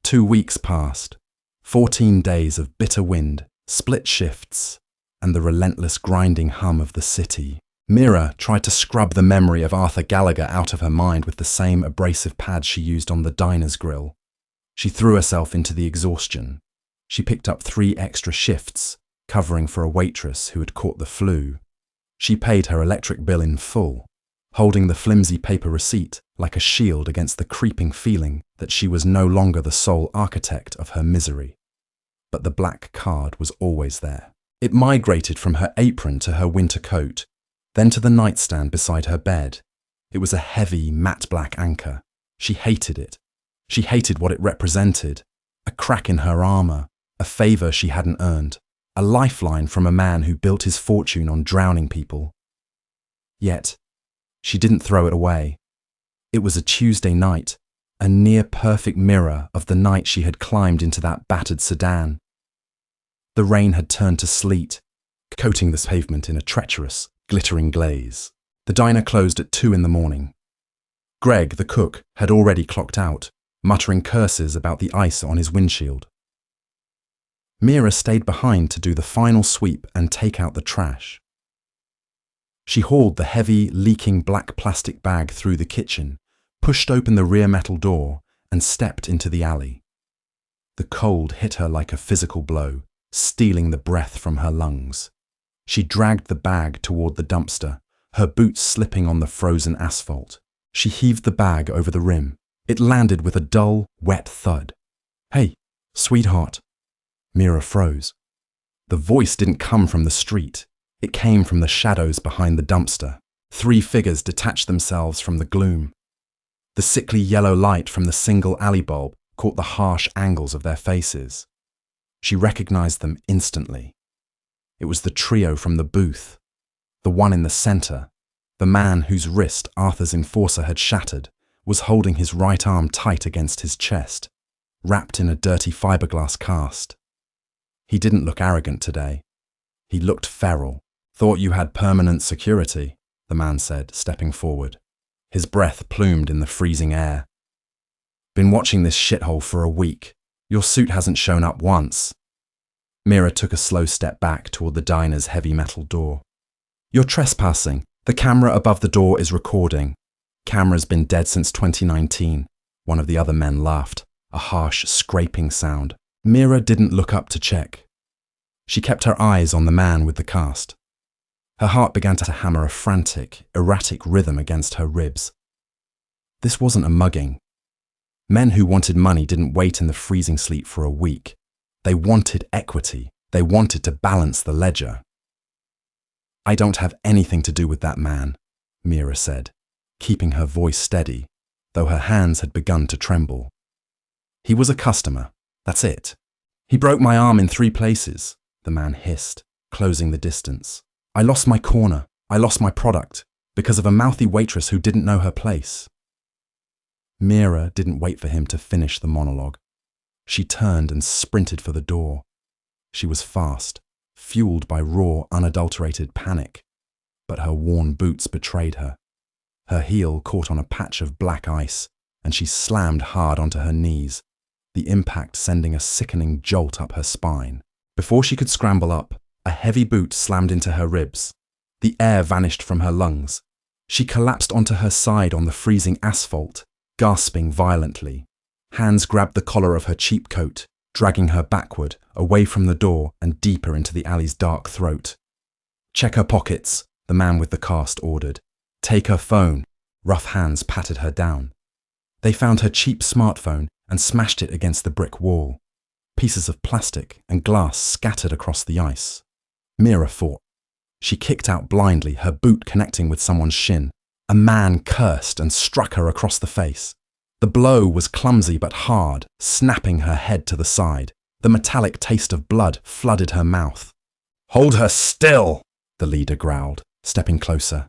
2 weeks passed. 14 days of bitter wind, split shifts, and the relentless grinding hum of the city. Mira tried to scrub the memory of Arthur Gallagher out of her mind with the same abrasive pad she used on the diner's grill. She threw herself into the exhaustion. She picked up 3 extra shifts, covering for a waitress who had caught the flu. She paid her electric bill in full, holding the flimsy paper receipt like a shield against the creeping feeling that she was no longer the sole architect of her misery. But the black card was always there. It migrated from her apron to her winter coat, then to the nightstand beside her bed. It was a heavy, matte black anchor. She hated it. She hated what it represented. A crack in her armor, a favor she hadn't earned, a lifeline from a man who built his fortune on drowning people. Yet, she didn't throw it away. It was a Tuesday night, a near-perfect mirror of the night she had climbed into that battered sedan. The rain had turned to sleet, coating the pavement in a treacherous, glittering glaze. The diner closed at 2 in the morning. Greg, the cook, had already clocked out, muttering curses about the ice on his windshield. Mira stayed behind to do the final sweep and take out the trash. She hauled the heavy, leaking black plastic bag through the kitchen, pushed open the rear metal door, and stepped into the alley. The cold hit her like a physical blow, stealing the breath from her lungs. She dragged the bag toward the dumpster, her boots slipping on the frozen asphalt. She heaved the bag over the rim. It landed with a dull, wet thud. "Hey, sweetheart." Mira froze. The voice didn't come from the street. It came from the shadows behind the dumpster. 3 figures detached themselves from the gloom. The sickly yellow light from the single alley bulb caught the harsh angles of their faces. She recognized them instantly. It was the trio from the booth. The one in the center, the man whose wrist Arthur's enforcer had shattered, was holding his right arm tight against his chest, wrapped in a dirty fiberglass cast. He didn't look arrogant today. He looked feral. "Thought you had permanent security," the man said, stepping forward. His breath plumed in the freezing air. "Been watching this shithole for a week. Your suit hasn't shown up once." Mira took a slow step back toward the diner's heavy metal door. "You're trespassing. The camera above the door is recording. Camera's been dead since 2019. One of the other men laughed, a harsh, scraping sound. Mira didn't look up to check. She kept her eyes on the man with the cast. Her heart began to hammer a frantic, erratic rhythm against her ribs. This wasn't a mugging. Men who wanted money didn't wait in the freezing sleet for a week. They wanted equity. They wanted to balance the ledger. "I don't have anything to do with that man," Mira said, keeping her voice steady, though her hands had begun to tremble. "He was a customer, that's it. He broke my arm in 3 places," the man hissed, closing the distance. "I lost my corner, I lost my product, because of a mouthy waitress who didn't know her place." Mira didn't wait for him to finish the monologue. She turned and sprinted for the door. She was fast, fueled by raw, unadulterated panic, but her worn boots betrayed her. Her heel caught on a patch of black ice, and she slammed hard onto her knees, the impact sending a sickening jolt up her spine. Before she could scramble up, a heavy boot slammed into her ribs. The air vanished from her lungs. She collapsed onto her side on the freezing asphalt, gasping violently. Hands grabbed the collar of her cheap coat, dragging her backward, away from the door and deeper into the alley's dark throat. "Check her pockets," the man with the cast ordered. "Take her phone." Rough hands patted her down. They found her cheap smartphone and smashed it against the brick wall. Pieces of plastic and glass scattered across the ice. Mira fought. She kicked out blindly, her boot connecting with someone's shin. A man cursed and struck her across the face. The blow was clumsy but hard, snapping her head to the side. The metallic taste of blood flooded her mouth. "Hold her still," the leader growled, stepping closer,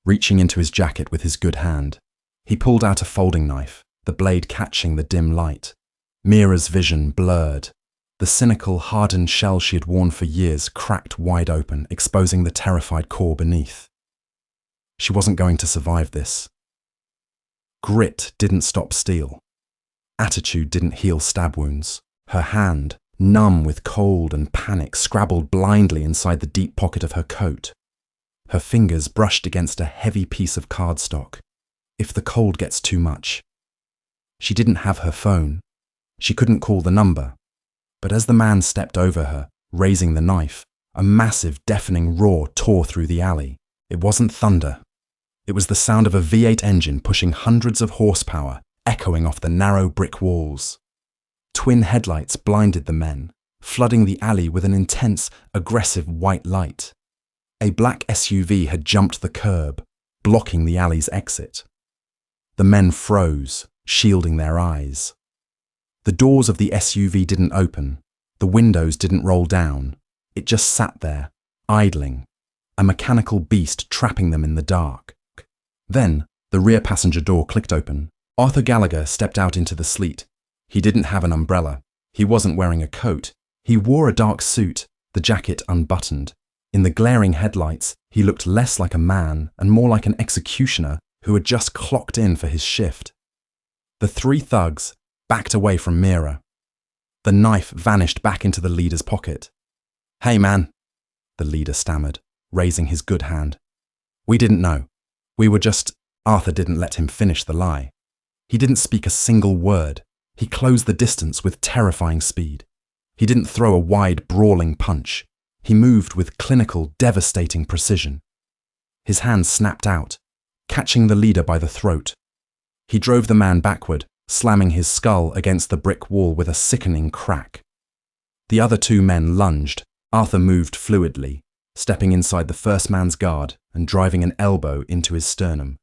reaching into his jacket with his good hand. He pulled out a folding knife, the blade catching the dim light. Mira's vision blurred. The cynical, hardened shell she had worn for years cracked wide open, exposing the terrified core beneath. She wasn't going to survive this. Grit didn't stop steel. Attitude didn't heal stab wounds. Her hand, numb with cold and panic, scrabbled blindly inside the deep pocket of her coat. Her fingers brushed against a heavy piece of cardstock. If the cold gets too much. She didn't have her phone. She couldn't call the number. But as the man stepped over her, raising the knife, a massive, deafening roar tore through the alley. It wasn't thunder. It was the sound of a V8 engine pushing hundreds of horsepower, echoing off the narrow brick walls. Twin headlights blinded the men, flooding the alley with an intense, aggressive white light. A black SUV had jumped the curb, blocking the alley's exit. The men froze, shielding their eyes. The doors of the SUV didn't open. The windows didn't roll down. It just sat there, idling, a mechanical beast trapping them in the dark. Then, the rear passenger door clicked open. Arthur Gallagher stepped out into the sleet. He didn't have an umbrella. He wasn't wearing a coat. He wore a dark suit, the jacket unbuttoned. In the glaring headlights, he looked less like a man and more like an executioner who had just clocked in for his shift. The 3 thugs backed away from Mira. The knife vanished back into the leader's pocket. "Hey, man," the leader stammered, raising his good hand. "We didn't know. We were just—" Arthur didn't let him finish the lie. He didn't speak a single word. He closed the distance with terrifying speed. He didn't throw a wide, brawling punch. He moved with clinical, devastating precision. His hand snapped out, catching the leader by the throat. He drove the man backward, slamming his skull against the brick wall with a sickening crack. The other 2 men lunged. Arthur moved fluidly, stepping inside the first man's guard and driving an elbow into his sternum.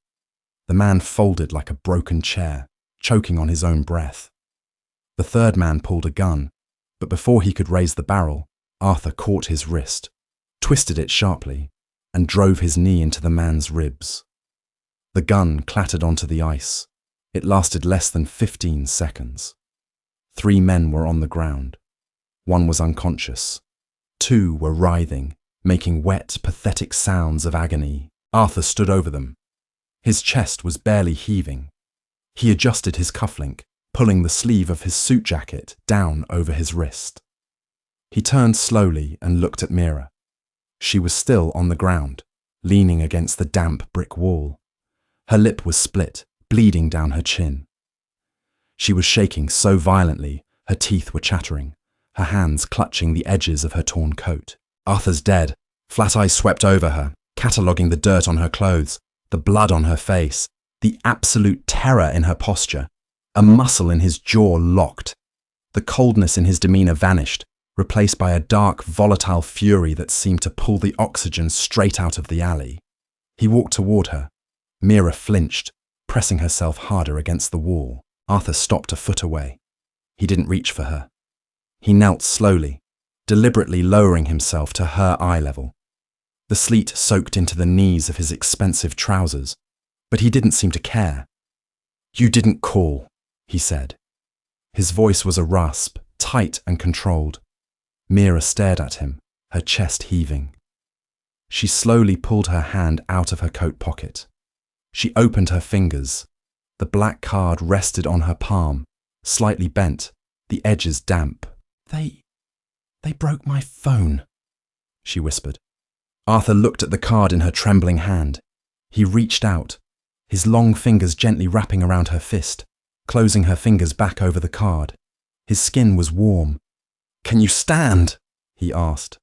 The man folded like a broken chair, choking on his own breath. The 3rd man pulled a gun, but before he could raise the barrel, Arthur caught his wrist, twisted it sharply, and drove his knee into the man's ribs. The gun clattered onto the ice. It lasted less than 15 seconds. 3 men were on the ground. 1 was unconscious. 2 were writhing, making wet, pathetic sounds of agony. Arthur stood over them. His chest was barely heaving. He adjusted his cufflink, pulling the sleeve of his suit jacket down over his wrist. He turned slowly and looked at Mira. She was still on the ground, leaning against the damp brick wall. Her lip was split, bleeding down her chin. She was shaking so violently, her teeth were chattering, her hands clutching the edges of her torn coat. Arthur's dead. Flat Eyes swept over her, cataloguing the dirt on her clothes, the blood on her face, the absolute terror in her posture. A muscle in his jaw locked. The coldness in his demeanor vanished, replaced by a dark, volatile fury that seemed to pull the oxygen straight out of the alley. He walked toward her. Mira flinched, pressing herself harder against the wall. Arthur stopped a foot away. He didn't reach for her. He knelt slowly, deliberately lowering himself to her eye level. The sleet soaked into the knees of his expensive trousers, but he didn't seem to care. "You didn't call," he said. His voice was a rasp, tight and controlled. Mira stared at him, her chest heaving. She slowly pulled her hand out of her coat pocket. She opened her fingers. The black card rested on her palm, slightly bent, the edges damp. They broke my phone," she whispered. Arthur looked at the card in her trembling hand. He reached out, his long fingers gently wrapping around her fist, closing her fingers back over the card. His skin was warm. "Can you stand?" he asked.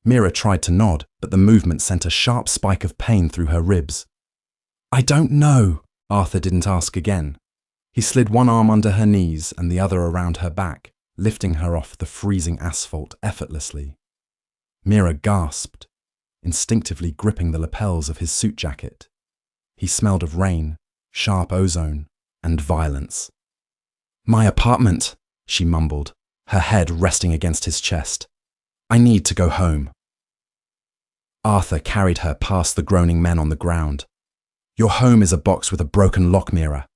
Mira tried to nod, but the movement sent a sharp spike of pain through her ribs. "I don't know." Arthur didn't ask again. He slid one arm under her knees and the other around her back, lifting her off the freezing asphalt effortlessly. Mira gasped, instinctively gripping the lapels of his suit jacket. He smelled of rain, sharp ozone, and violence. "My apartment," she mumbled, her head resting against his chest. "I need to go home." Arthur carried her past the groaning men on the ground. "Your home is a box with a broken lock, Mira.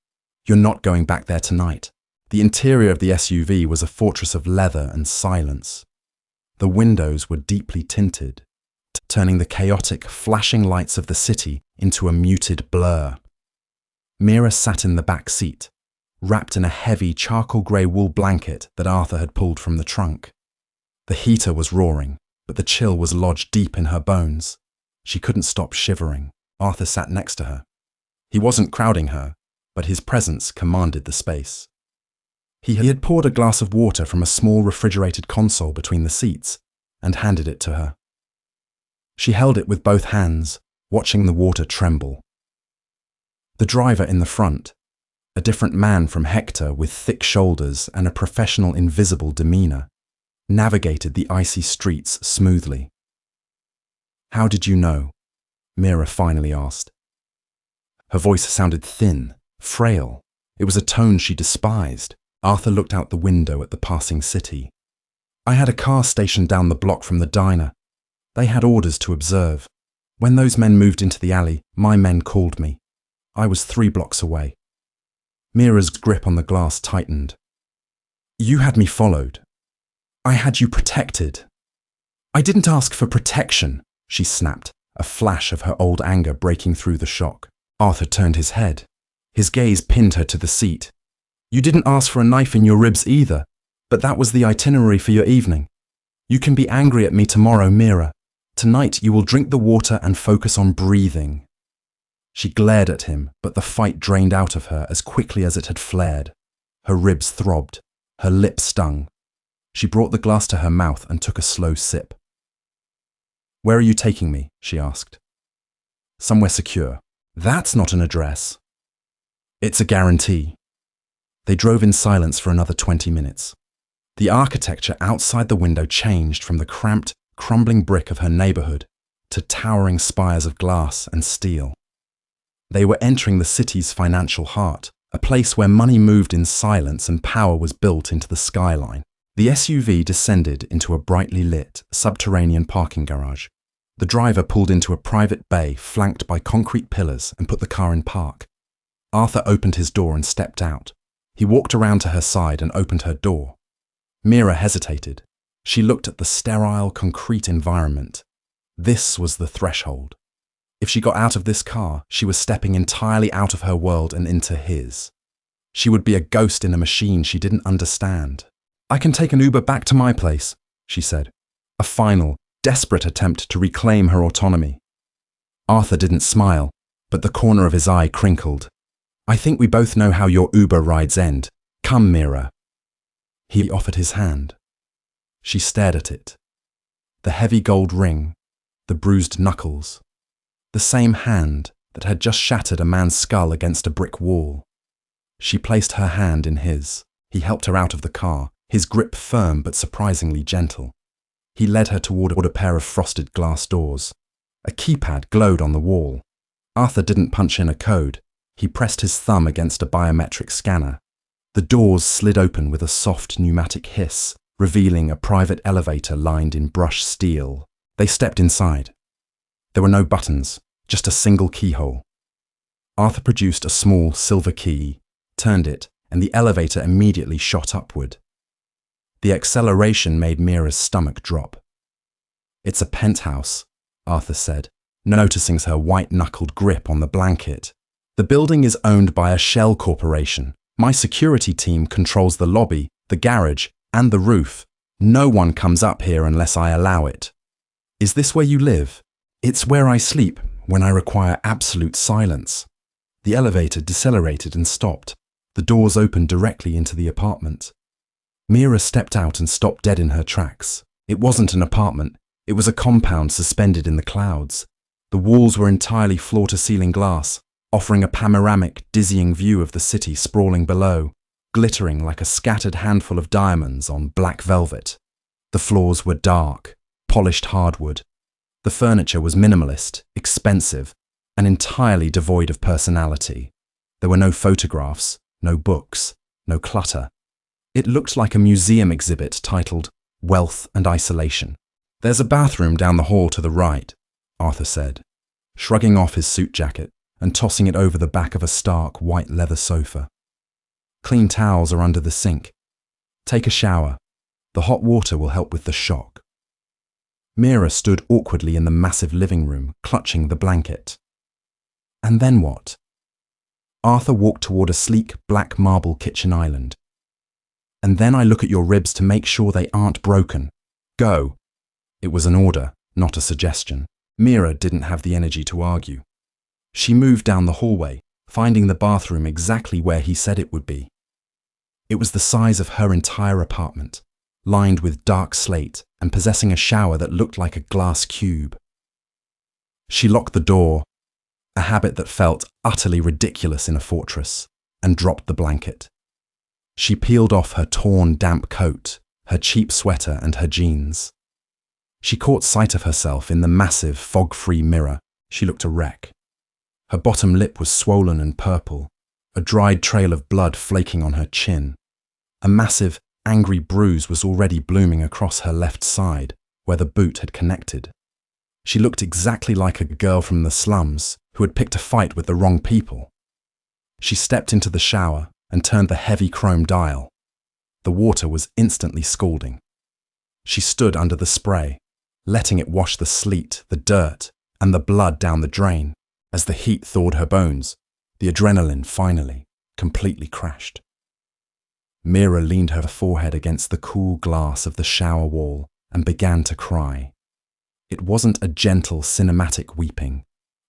You're not going back there tonight." The interior of the SUV was a fortress of leather and silence. The windows were deeply tinted, turning the chaotic, flashing lights of the city into a muted blur. Mira sat in the back seat, wrapped in a heavy charcoal grey wool blanket that Arthur had pulled from the trunk. The heater was roaring, but the chill was lodged deep in her bones. She couldn't stop shivering. Arthur sat next to her. He wasn't crowding her, but his presence commanded the space. He had poured a glass of water from a small refrigerated console between the seats and handed it to her. She held it with both hands, watching the water tremble. The driver in the front, a different man from Hector with thick shoulders and a professional invisible demeanor, navigated the icy streets smoothly. "How did you know?" Mira finally asked. Her voice sounded thin, frail. It was a tone she despised. Arthur looked out the window at the passing city. "I had a car stationed down the block from the diner. They had orders to observe. When those men moved into the alley, my men called me. I was 3 blocks away." Mira's grip on the glass tightened. "You had me followed. I had you protected." "I didn't ask for protection," she snapped, a flash of her old anger breaking through the shock. Arthur turned his head. His gaze pinned her to the seat. "You didn't ask for a knife in your ribs either, but that was the itinerary for your evening. You can be angry at me tomorrow, Mira. Tonight you will drink the water and focus on breathing." She glared at him, but the fight drained out of her as quickly as it had flared. Her ribs throbbed. Her lips stung. She brought the glass to her mouth and took a slow sip. "Where are you taking me?" she asked. "Somewhere secure." "That's not an address." "It's a guarantee." They drove in silence for another 20 minutes. The architecture outside the window changed from the cramped, crumbling brick of her neighborhood to towering spires of glass and steel. They were entering the city's financial heart, a place where money moved in silence and power was built into the skyline. The SUV descended into a brightly lit, subterranean parking garage. The driver pulled into a private bay flanked by concrete pillars and put the car in park. Arthur opened his door and stepped out. He walked around to her side and opened her door. Mira hesitated. She looked at the sterile, concrete environment. This was the threshold. If she got out of this car, she was stepping entirely out of her world and into his. She would be a ghost in a machine she didn't understand. "I can take an Uber back to my place," she said, a final, desperate attempt to reclaim her autonomy. Arthur didn't smile. but the corner of his eye crinkled. "I think we both know how your Uber rides end. Come, Mira." He offered his hand. She stared at it. The heavy gold ring, the bruised knuckles, the same hand that had just shattered a man's skull against a brick wall. She placed her hand in his. He helped her out of the car, his grip firm but surprisingly gentle. He led her toward a pair of frosted glass doors. A keypad glowed on the wall. Arthur didn't punch in a code. He pressed his thumb against a biometric scanner. The doors slid open with a soft pneumatic hiss, revealing a private elevator lined in brushed steel. They stepped inside. There were no buttons, just a single keyhole. Arthur produced a small silver key, turned it, and the elevator immediately shot upward. The acceleration made Mira's stomach drop. "It's a penthouse," Arthur said, noticing her white-knuckled grip on the blanket. "The building is owned by a shell corporation. My security team controls the lobby, the garage, and the roof. No one comes up here unless I allow it." "Is this where you live?" "It's where I sleep when I require absolute silence." The elevator decelerated and stopped. The doors opened directly into the apartment. Mira stepped out and stopped dead in her tracks. It wasn't an apartment. It was a compound suspended in the clouds. The walls were entirely floor-to-ceiling glass, offering a panoramic, dizzying view of the city sprawling below, glittering like a scattered handful of diamonds on black velvet. The floors were dark, polished hardwood. The furniture was minimalist, expensive, and entirely devoid of personality. There were no photographs, no books, no clutter. It looked like a museum exhibit titled Wealth and Isolation. "There's a bathroom down the hall to the right," Arthur said, shrugging off his suit jacket and tossing it over the back of a stark white leather sofa. "Clean towels are under the sink. Take a shower. The hot water will help with the shock." Mira stood awkwardly in the massive living room, clutching the blanket. "And then what?" Arthur walked toward a sleek black marble kitchen island. "And then I look at your ribs to make sure they aren't broken. Go." It was an order, not a suggestion. Mira didn't have the energy to argue. She moved down the hallway, finding the bathroom exactly where he said it would be. It was the size of her entire apartment, lined with dark slate and possessing a shower that looked like a glass cube. She locked the door, a habit that felt utterly ridiculous in a fortress, and dropped the blanket. She peeled off her torn, damp coat, her cheap sweater and her jeans. She caught sight of herself in the massive, fog-free mirror. She looked a wreck. Her bottom lip was swollen and purple, a dried trail of blood flaking on her chin. A massive, angry bruise was already blooming across her left side, where the boot had connected. She looked exactly like a girl from the slums who had picked a fight with the wrong people. She stepped into the shower and turned the heavy chrome dial. The water was instantly scalding. She stood under the spray, letting it wash the sleet, the dirt, and the blood down the drain. As the heat thawed her bones, the adrenaline finally, completely crashed. Mira leaned her forehead against the cool glass of the shower wall and began to cry. It wasn't a gentle, cinematic weeping.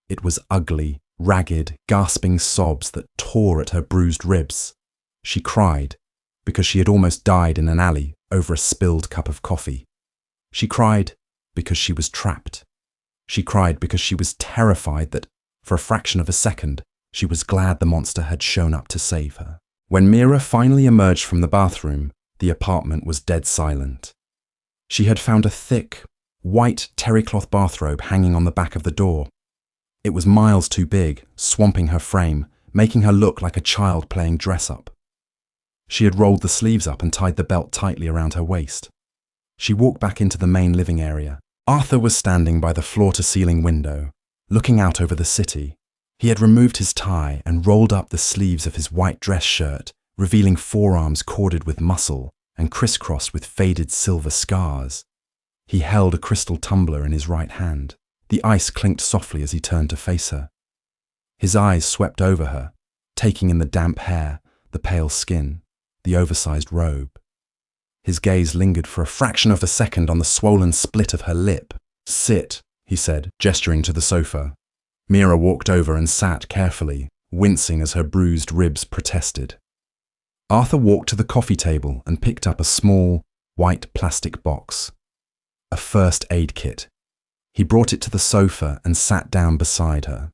It was ugly, ragged, gasping sobs that tore at her bruised ribs. She cried because she had almost died in an alley over a spilled cup of coffee. She cried because she was trapped. She cried because she was terrified that, for a fraction of a second, she was glad the monster had shown up to save her. When Mira finally emerged from the bathroom, the apartment was dead silent. She had found a thick, white terrycloth bathrobe hanging on the back of the door. It was miles too big, swamping her frame, making her look like a child playing dress-up. She had rolled the sleeves up and tied the belt tightly around her waist. She walked back into the main living area. Arthur was standing by the floor-to-ceiling window, looking out over the city. He had removed his tie and rolled up the sleeves of his white dress shirt, revealing forearms corded with muscle and crisscrossed with faded silver scars. He held a crystal tumbler in his right hand. The ice clinked softly as he turned to face her. His eyes swept over her, taking in the damp hair, the pale skin, the oversized robe. His gaze lingered for a fraction of a second on the swollen split of her lip. "Sit," he said, gesturing to the sofa. Mira walked over and sat carefully, wincing as her bruised ribs protested. Arthur walked to the coffee table and picked up a small, white plastic box. A first aid kit. He brought it to the sofa and sat down beside her.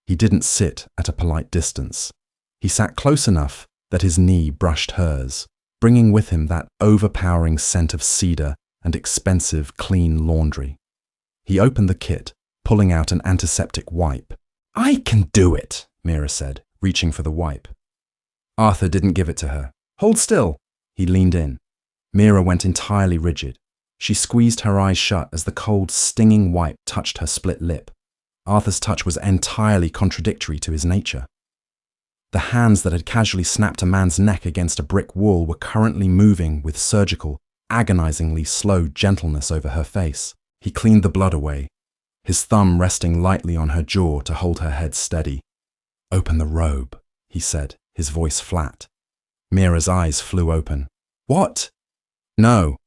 He didn't sit at a polite distance. He sat close enough that his knee brushed hers, bringing with him that overpowering scent of cedar and expensive, clean laundry. He opened the kit, pulling out an antiseptic wipe. "I can do it," Mira said, reaching for the wipe. Arthur didn't give it to her. "Hold still." He leaned in. Mira went entirely rigid. She squeezed her eyes shut as the cold, stinging wipe touched her split lip. Arthur's touch was entirely contradictory to his nature. The hands that had casually snapped a man's neck against a brick wall were currently moving with surgical, agonizingly slow gentleness over her face. He cleaned the blood away, his thumb resting lightly on her jaw to hold her head steady. "Open the robe," he said, his voice flat. Mira's eyes flew open. "What?" "No.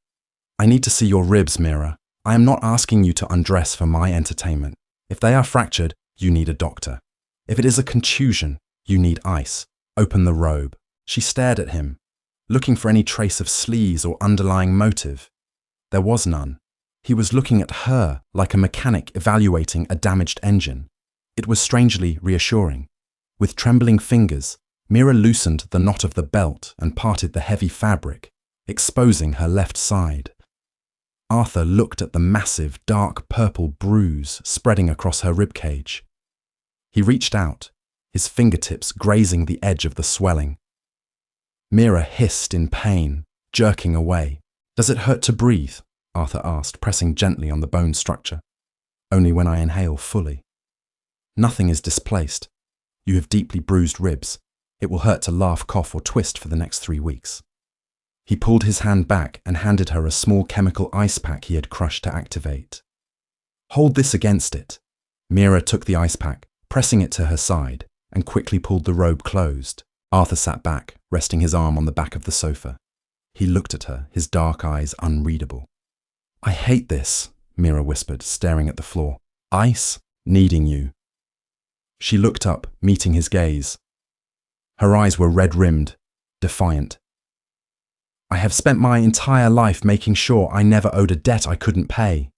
I need to see your ribs, Mira. I am not asking you to undress for my entertainment. If they are fractured, you need a doctor. If it is a contusion, you need ice. Open the robe." She stared at him, looking for any trace of sleaze or underlying motive. There was none. He was looking at her like a mechanic evaluating a damaged engine. It was strangely reassuring. With trembling fingers, Mira loosened the knot of the belt and parted the heavy fabric, exposing her left side. Arthur looked at the massive, dark purple bruise spreading across her ribcage. He reached out, his fingertips grazing the edge of the swelling. Mira hissed in pain, jerking away. "Does it hurt to breathe?" Arthur asked, pressing gently on the bone structure. "Only when I inhale fully." "Nothing is displaced. You have deeply bruised ribs. It will hurt to laugh, cough, or twist for the next 3 weeks." He pulled his hand back and handed her a small chemical ice pack he had crushed to activate. "Hold this against it." Mira took the ice pack, pressing it to her side, and quickly pulled the robe closed. Arthur sat back, resting his arm on the back of the sofa. He looked at her, his dark eyes unreadable. "I hate this," Mira whispered, staring at the floor. "Ice, needing you." She looked up, meeting his gaze. Her eyes were red-rimmed, defiant. "I have spent my entire life making sure I never owed a debt I couldn't pay.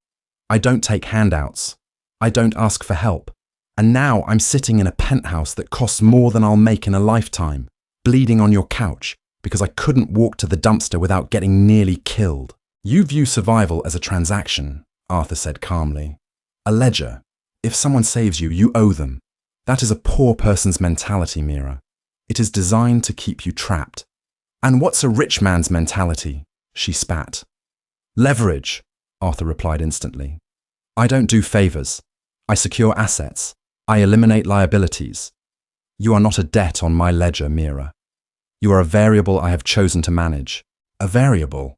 I don't take handouts. I don't ask for help. And now I'm sitting in a penthouse that costs more than I'll make in a lifetime, bleeding on your couch because I couldn't walk to the dumpster without getting nearly killed." "You view survival as a transaction," Arthur said calmly. "A ledger. If someone saves you, you owe them. That is a poor person's mentality, Mira. It is designed to keep you trapped." "And what's a rich man's mentality?" she spat. "Leverage," Arthur replied instantly. "I don't do favors. I secure assets. I eliminate liabilities. You are not a debt on my ledger, Mira. You are a variable I have chosen to manage." "A variable?"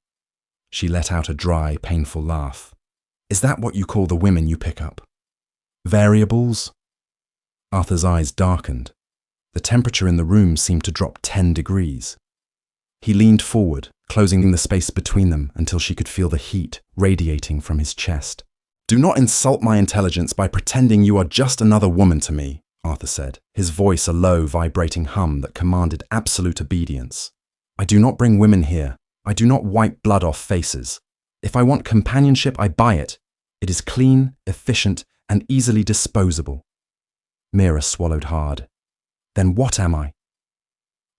She let out a dry, painful laugh. "Is that what you call the women you pick up? Variables?" Arthur's eyes darkened. The temperature in the room seemed to drop 10 degrees. He leaned forward, closing the space between them until she could feel the heat radiating from his chest. "Do not insult my intelligence by pretending you are just another woman to me," Arthur said, his voice a low, vibrating hum that commanded absolute obedience. "I do not bring women here. I do not wipe blood off faces. If I want companionship, I buy it. It is clean, efficient, and easily disposable." Mira swallowed hard. "Then what am I?"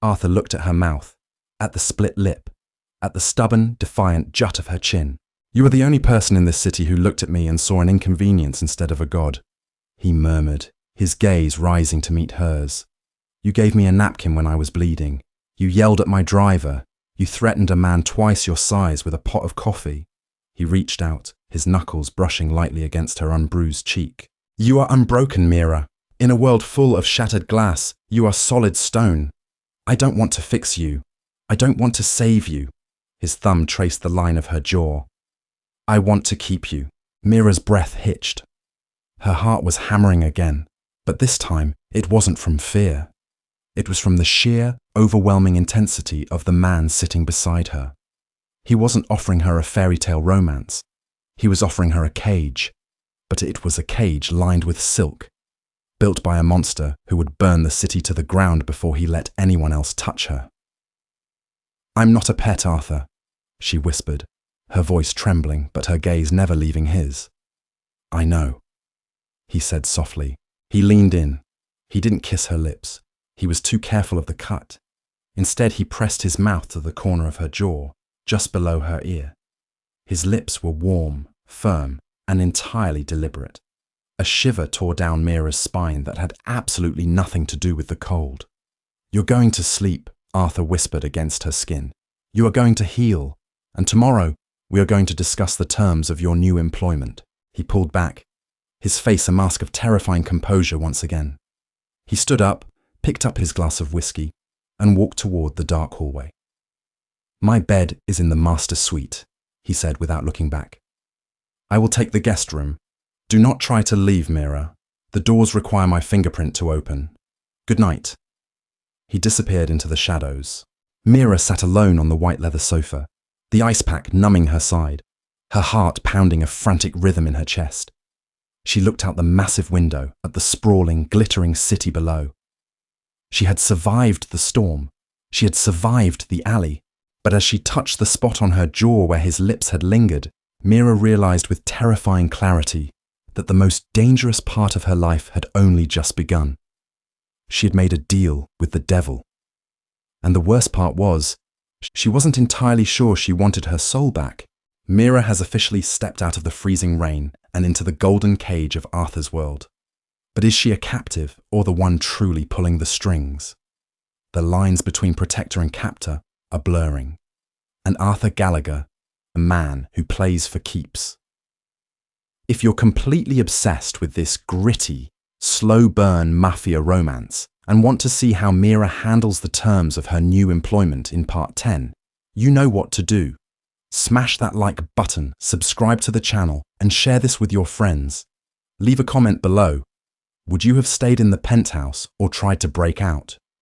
Arthur looked at her mouth, at the split lip, at the stubborn, defiant jut of her chin. "You are the only person in this city who looked at me and saw an inconvenience instead of a god," he murmured, his gaze rising to meet hers. "You gave me a napkin when I was bleeding. You yelled at my driver. You threatened a man twice your size with a pot of coffee." He reached out, his knuckles brushing lightly against her unbruised cheek. "You are unbroken, Mira. In a world full of shattered glass, you are solid stone. I don't want to fix you. I don't want to save you." His thumb traced the line of her jaw. "I want to keep you." Mira's breath hitched. Her heart was hammering again, but this time it wasn't from fear. It was from the sheer, overwhelming intensity of the man sitting beside her. He wasn't offering her a fairy tale romance. He was offering her a cage, but it was a cage lined with silk. built by a monster who would burn the city to the ground before he let anyone else touch her. "I'm not a pet, Arthur," she whispered, her voice trembling but her gaze never leaving his. "I know," he said softly. He leaned in. He didn't kiss her lips. He was too careful of the cut. Instead, he pressed his mouth to the corner of her jaw, just below her ear. His lips were warm, firm, and entirely deliberate. A shiver tore down Mira's spine that had absolutely nothing to do with the cold. "You're going to sleep," Arthur whispered against her skin. "You are going to heal, and tomorrow we are going to discuss the terms of your new employment." He pulled back, his face a mask of terrifying composure once again. He stood up, picked up his glass of whiskey, and walked toward the dark hallway. "My bed is in the master suite," he said without looking back. "I will take the guest room. Do not try to leave, Mira. The doors require my fingerprint to open. Good night." He disappeared into the shadows. Mira sat alone on the white leather sofa, the ice pack numbing her side, her heart pounding a frantic rhythm in her chest. She looked out the massive window at the sprawling, glittering city below. She had survived the storm. She had survived the alley. But as she touched the spot on her jaw where his lips had lingered, Mira realized with terrifying clarity that the most dangerous part of her life had only just begun. She had made a deal with the devil. And the worst part was, she wasn't entirely sure she wanted her soul back. Mira has officially stepped out of the freezing rain and into the golden cage of Arthur's world. But is she a captive or the one truly pulling the strings? The lines between protector and captor are blurring. And Arthur Gallagher, a man who plays for keeps. If you're completely obsessed with this gritty, slow-burn Mafia romance and want to see how Mira handles the terms of her new employment in Part 10, you know what to do. Smash that like button, subscribe to the channel, and share this with your friends. Leave a comment below. Would you have stayed in the penthouse or tried to break out?